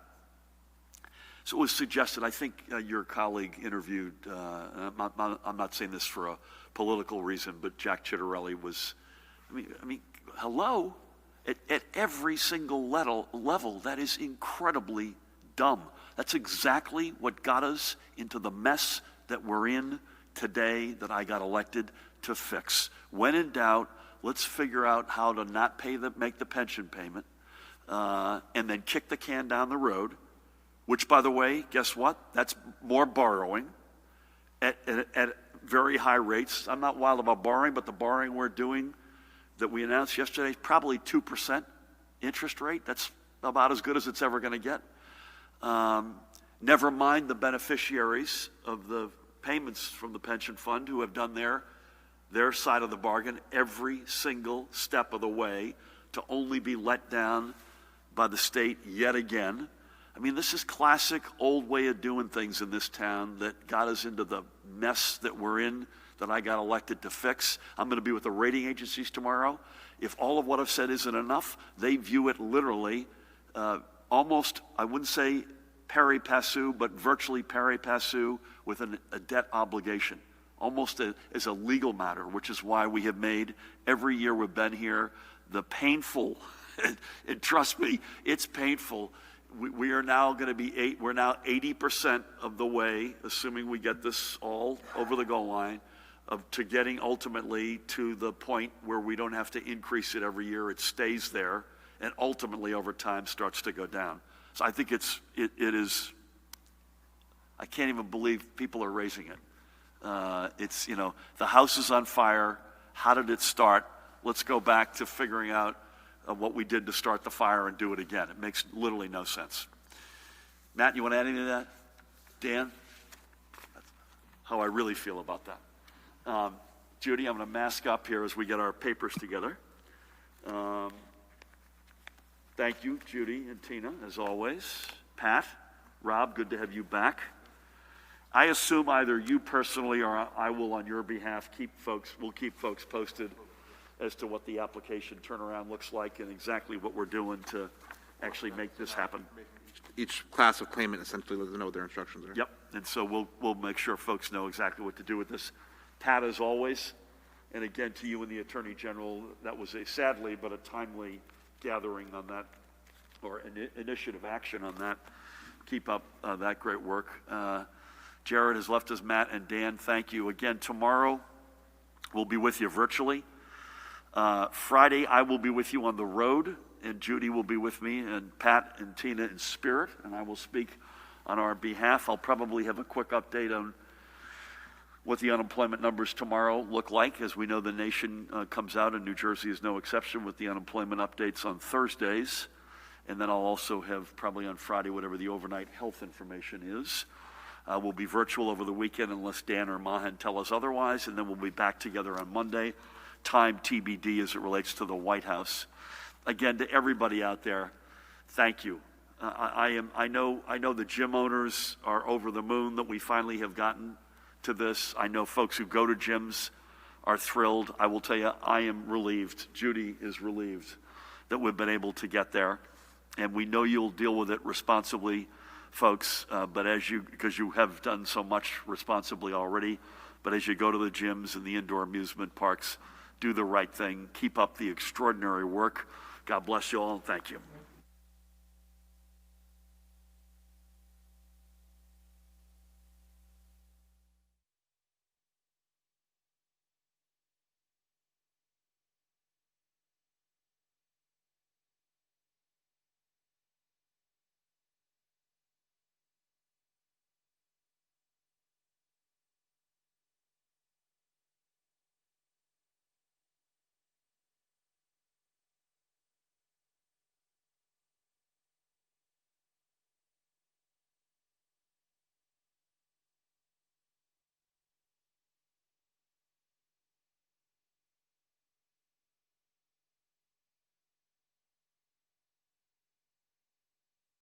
So it was suggested, I think your colleague interviewed, I'm not saying this for a political reason, but Jack Chitterelli was, I mean, hello? At every single level, that is incredibly dumb. That's exactly what got us into the mess that we're in today that I got elected to fix. When in doubt, let's figure out how to not make the pension payment and then kick the can down the road, which, by the way, guess what? That's more borrowing at very high rates. I'm not wild about borrowing, but the borrowing we're doing that we announced yesterday is probably 2% interest rate. That's about as good as it's ever going to get. Never mind the beneficiaries of the payments from the pension fund who have done their side of the bargain every single step of the way to only be let down by the state yet again. I mean, this is classic old way of doing things in this town that got us into the mess that we're in, that I got elected to fix. I'm going to be with the rating agencies tomorrow. If all of what I've said isn't enough, they view it literally almost, I wouldn't say pari passu, but virtually pari passu with a debt obligation, almost as a legal matter, which is why we have made, every year we've been here, the painful, and trust me, it's painful. We are now going to be we're now 80% of the way, assuming we get this all over the goal line, to getting ultimately to the point where we don't have to increase it every year. It stays there, and ultimately over time starts to go down. So I think it is, I can't even believe people are raising it. It's, the house is on fire. How did it start? Let's go back to figuring out what we did to start the fire and do it again. It makes literally no sense. Matt, you want to add anything to that? Dan? That's how I really feel about that. Judy, I'm going to mask up here as we get our papers together. Thank you, Judy and Tina, as always. Pat, Rob, good to have you back. I assume either you personally or I will, on your behalf, we'll keep folks posted as to what the application turnaround looks like and exactly what we're doing to actually make this happen. Each class of claimant essentially let them know what their instructions are. Yep, and so we'll make sure folks know exactly what to do with this. Pat, as always, and again to you and the Attorney General, that was sadly but a timely gathering on that, or initiative action on that. Keep up that great work. Jared has left us. Matt and Dan, thank you. Again, tomorrow we'll be with you virtually. Friday, I will be with you on the road, and Judy will be with me, and Pat and Tina in spirit, and I will speak on our behalf. I'll probably have a quick update on what the unemployment numbers tomorrow look like. As we know, the nation comes out, and New Jersey is no exception with the unemployment updates on Thursdays. And then I'll also have probably on Friday whatever the overnight health information is. We'll be virtual over the weekend unless Dan or Mahan tell us otherwise, and then we'll be back together on Monday time TBD as it relates to the White House. Again, to everybody out there, thank you. I know the gym owners are over the moon that we finally have gotten to this. I know folks who go to gyms are thrilled. I will tell you, I am relieved. Judy is relieved that we've been able to get there. And we know you'll deal with it responsibly, folks, because you have done so much responsibly already. But as you go to the gyms and the indoor amusement parks, do the right thing. Keep up the extraordinary work. God bless you all, and thank you.